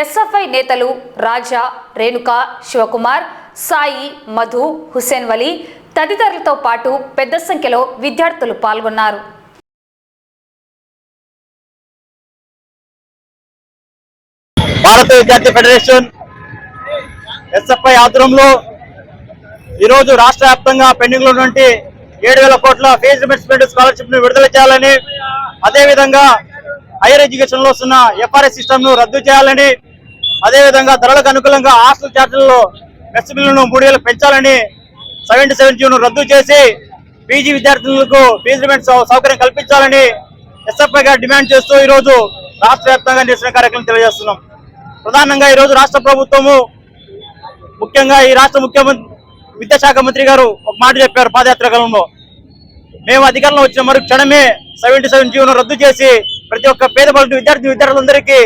ఎస్ఎఫ్ఐ నేతలు రాజా, రేణుక, శివకుమార్, సాయి, మధు, హుసేన్ వలి తదితరులతో పాటు పెద్ద సంఖ్యలో విద్యార్థులు పాల్గొన్నారు. భారత విద్యార్థి ఫెడరేషన్ ఎస్ఎఫ్ఐ ఆధ్వర్యంలో ఈరోజు రాష్ట్ర వ్యాప్తంగా పెండింగ్ లో ఉన్నటువంటి 7,000 కోట్ల ఫీజు రియంబర్స్మెంట్ స్కాలర్షిప్ ను విడుదల చేయాలని, అదేవిధంగా హైయర్ ఎడ్యుకేషన్ లో వస్తున్న ఎఫ్ఆర్ఎస్ సిస్టమ్ ను రద్దు చేయాలని, అదేవిధంగా ధరలకు అనుకూలంగా హాస్టల్ ఛార్జీలలో మెస్ బిల్లును 3,000 పెంచాలని, 77G ను రద్దు చేసి పీజీ విద్యార్థులకు ఫీజు రియంబర్స్మెంట్ సౌకర్యం కల్పించాలని ఎస్ఎఫ్ఐ గా డిమాండ్ చేస్తూ ఈరోజు రాష్ట్ర వ్యాప్తంగా నిరసన కార్యక్రమం తెలియజేస్తున్నాం. ప్రధానంగా ఈరోజు రాష్ట్ర ప్రభుత్వము, ముఖ్యంగా ఈ రాష్ట్ర ముఖ్యమంత్రి విద్యాశాఖ మంత్రి గారు ఒక మాట చెప్పారు పాదయాత్ర కాలంలో, మేము అధికారంలో వచ్చిన మరు క్షణమే 77G ను రద్దు చేసి ప్రతి ఒక్క పేద విద్యార్థులందరికీ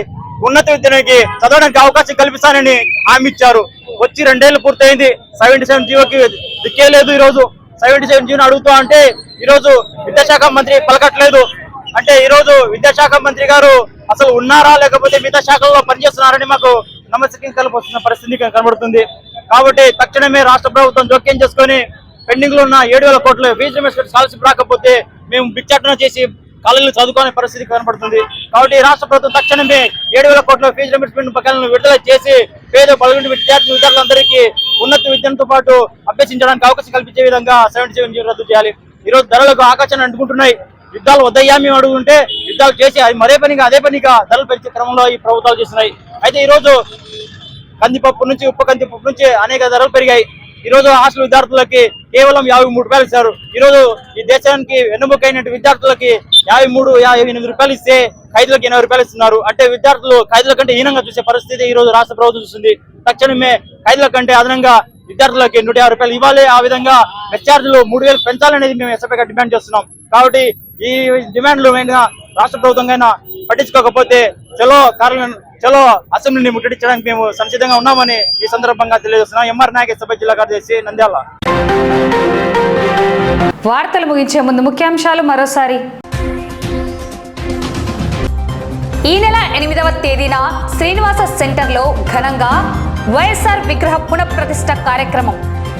ఉన్నత విద్యకి చదవడానికి అవకాశం కల్పిస్తానని హామీ ఇచ్చారు. వచ్చి 2 ఏళ్లు పూర్తయింది, 77G దిక్కే లేదు. ఈరోజు 77G ను అడుగుతా అంటే ఈరోజు విద్యాశాఖ మంత్రి పలకట్లేదు. అంటే ఈరోజు విద్యాశాఖ మంత్రి గారు అసలు ఉన్నారా లేకపోతే మిగతా శాఖల్లో పనిచేస్తున్నారని మాకు నమ్మకం కల్పిస్తున్న పరిస్థితి కనబడుతుంది. కాబట్టి తక్షణమే రాష్ట్ర ప్రభుత్వం జోక్యం చేసుకుని పెండింగ్ లో ఉన్న 7,000 కోట్ల ఫీజు రియంబర్స్మెంట్ స్కాలర్షిప్ రాకపోతే మేము భిక్షాటన చేసి కాలేజీలు చదువుకునే పరిస్థితి కనబడుతుంది. కాబట్టి రాష్ట్ర ప్రభుత్వం తక్షణమే 7,000 కోట్ల ఫీజు రియంబర్స్మెంట్ బకాయిలను విడుదల చేసి పేద బలహీన విద్యార్థులందరికీ ఉన్నత విద్యతో పాటు అభ్యసించడానికి అవకాశం కల్పించే విధంగా 77G రద్దు చేయాలి. ఈరోజు ధరలకు ఆకాశాన్ని అంటుకుంటున్నాయి. యుద్ధాలు వద్దయ్యా మేము అడుగుతుంటే యుద్ధాలు చేసి అదే పనిగా ధరలు పెంచే క్రమంలో ఈ ప్రభుత్వాలు చేస్తున్నాయి. అయితే ఈరోజు కందిపప్పు నుంచి ఉప్పు కందిపప్పు నుంచి అనేక ధరలు పెరిగాయి. ఈరోజు హాస్టల్ విద్యార్థులకి కేవలం 53 రూపాయలు ఇస్తారు. ఈరోజు ఈ దేశానికి వెన్నుముకైన విద్యార్థులకి 53-58 రూపాయలు ఇస్తే ఖైదీలకు 80 రూపాయలు ఇస్తున్నారు. అంటే విద్యార్థులు ఖైదీల కంటే హీనంగా చూసే పరిస్థితి ఈ రోజు రాష్ట్ర ప్రభుత్వం చూస్తుంది. తక్షణమే ఖైదీల కంటే అదనంగా విద్యార్థులకి 150 రూపాయలు ఇవ్వాలి. ఆ విధంగా మెస్ ఛార్జీలు 3,000 పెంచాలనేది మేము ఎస్ఎఫ్ఐగా డిమాండ్ చేస్తున్నాం. కాబట్టి ఈ డిమాండ్లు రాష్ట్ర ప్రభుత్వంగా పట్టించుకోకపోతే చలో అసెంబ్లీని ముట్టడించడానికి మేము సంసిద్ధంగా ఉన్నామని ఈ సందర్భంగా తెలియజేస్తున్నాం. ఎంఆర్ నాయక్ ఎస్ఎఫ్ఐ జిల్లా కార్యదర్శి, నంద్యాల. వార్తలు ముగించే ముందు ముఖ్యాంశాలు మరోసారి. ఈ నెల 8వ తేదీన శ్రీనివాస సెంటర్లో ఘనంగా వైఎస్ఆర్ విగ్రహ పునఃప్రతిష్ఠ కార్యక్రమం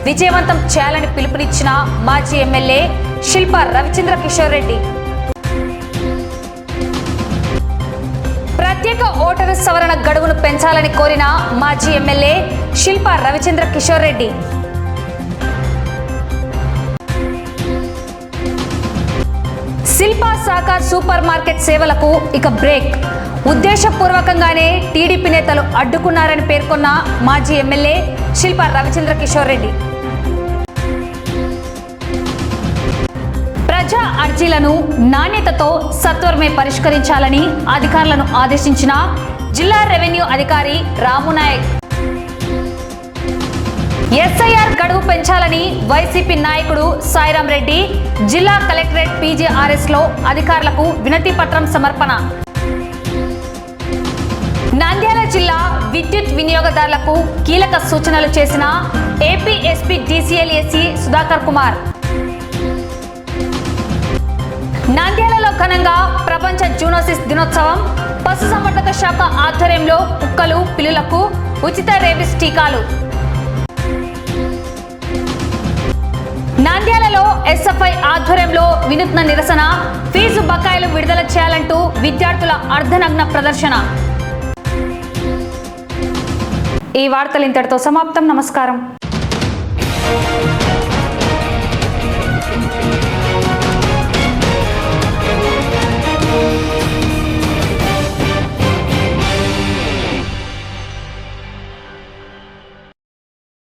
విజయవంతం చేయాలని పిలుపునిచ్చిన మాజీ ఎమ్మెల్యే శిల్పా రవిచంద్ర కిషోర్ రెడ్డి. ప్రత్యేక ఓటరు సవరణ గడువును పెంచాలని కోరిన మాజీ MLA Shilpa Ravichandra Kishore Reddy. Shilpa Sahakar super market సేవలకు ఇక బ్రేక్. ఉద్దేశపూర్వకంగానే టీడీపీ నేతలు అడ్డుకున్నారని పేర్కొన్న మాజీ ఎమ్మెల్యే శిల్పా రవిచంద్ర కిషోర్ రెడ్డి. ప్రజా అర్జీలను నాణ్యతతో సత్వరమే పరిష్కరించాలని అధికారులను ఆదేశించిన జిల్లా రెవెన్యూ అధికారి రామునాయక్. ఎస్ఐఆర్ గడువు పెంచాలని వైసీపీ నాయకుడు సాయిరాం రెడ్డి జిల్లా కలెక్టరేట్ పీజీఆర్ఎస్ లో అధికారులకు వినతి పత్రం సమర్పణ. నంద్యాల జిల్లా విద్యుత్ వినియోగదారులకు కీలక సూచనలు చేసిన AP SP DCL AC Sudhakar Kumar. నంద్యాలలో ఘనంగా ప్రపంచ జూనోసిస్ దినోత్సవం. పశుసంవర్ధక శాఖ ఆధ్వర్యంలో కుక్కలు పిల్లులకు ఉచిత రేబిస్ టీకాలు. నంద్యాలలో ఎస్ఎఫ్ఐ ఆధ్వర్యంలో వినూత్న నిరసన. ఫీజు బకాయిలు విడుదల చేయాలంటూ విద్యార్థుల అర్ధనగ్న ప్రదర్శన. ఈ వార్తలు ఇంతటితో సమాప్తం. నమస్కారం.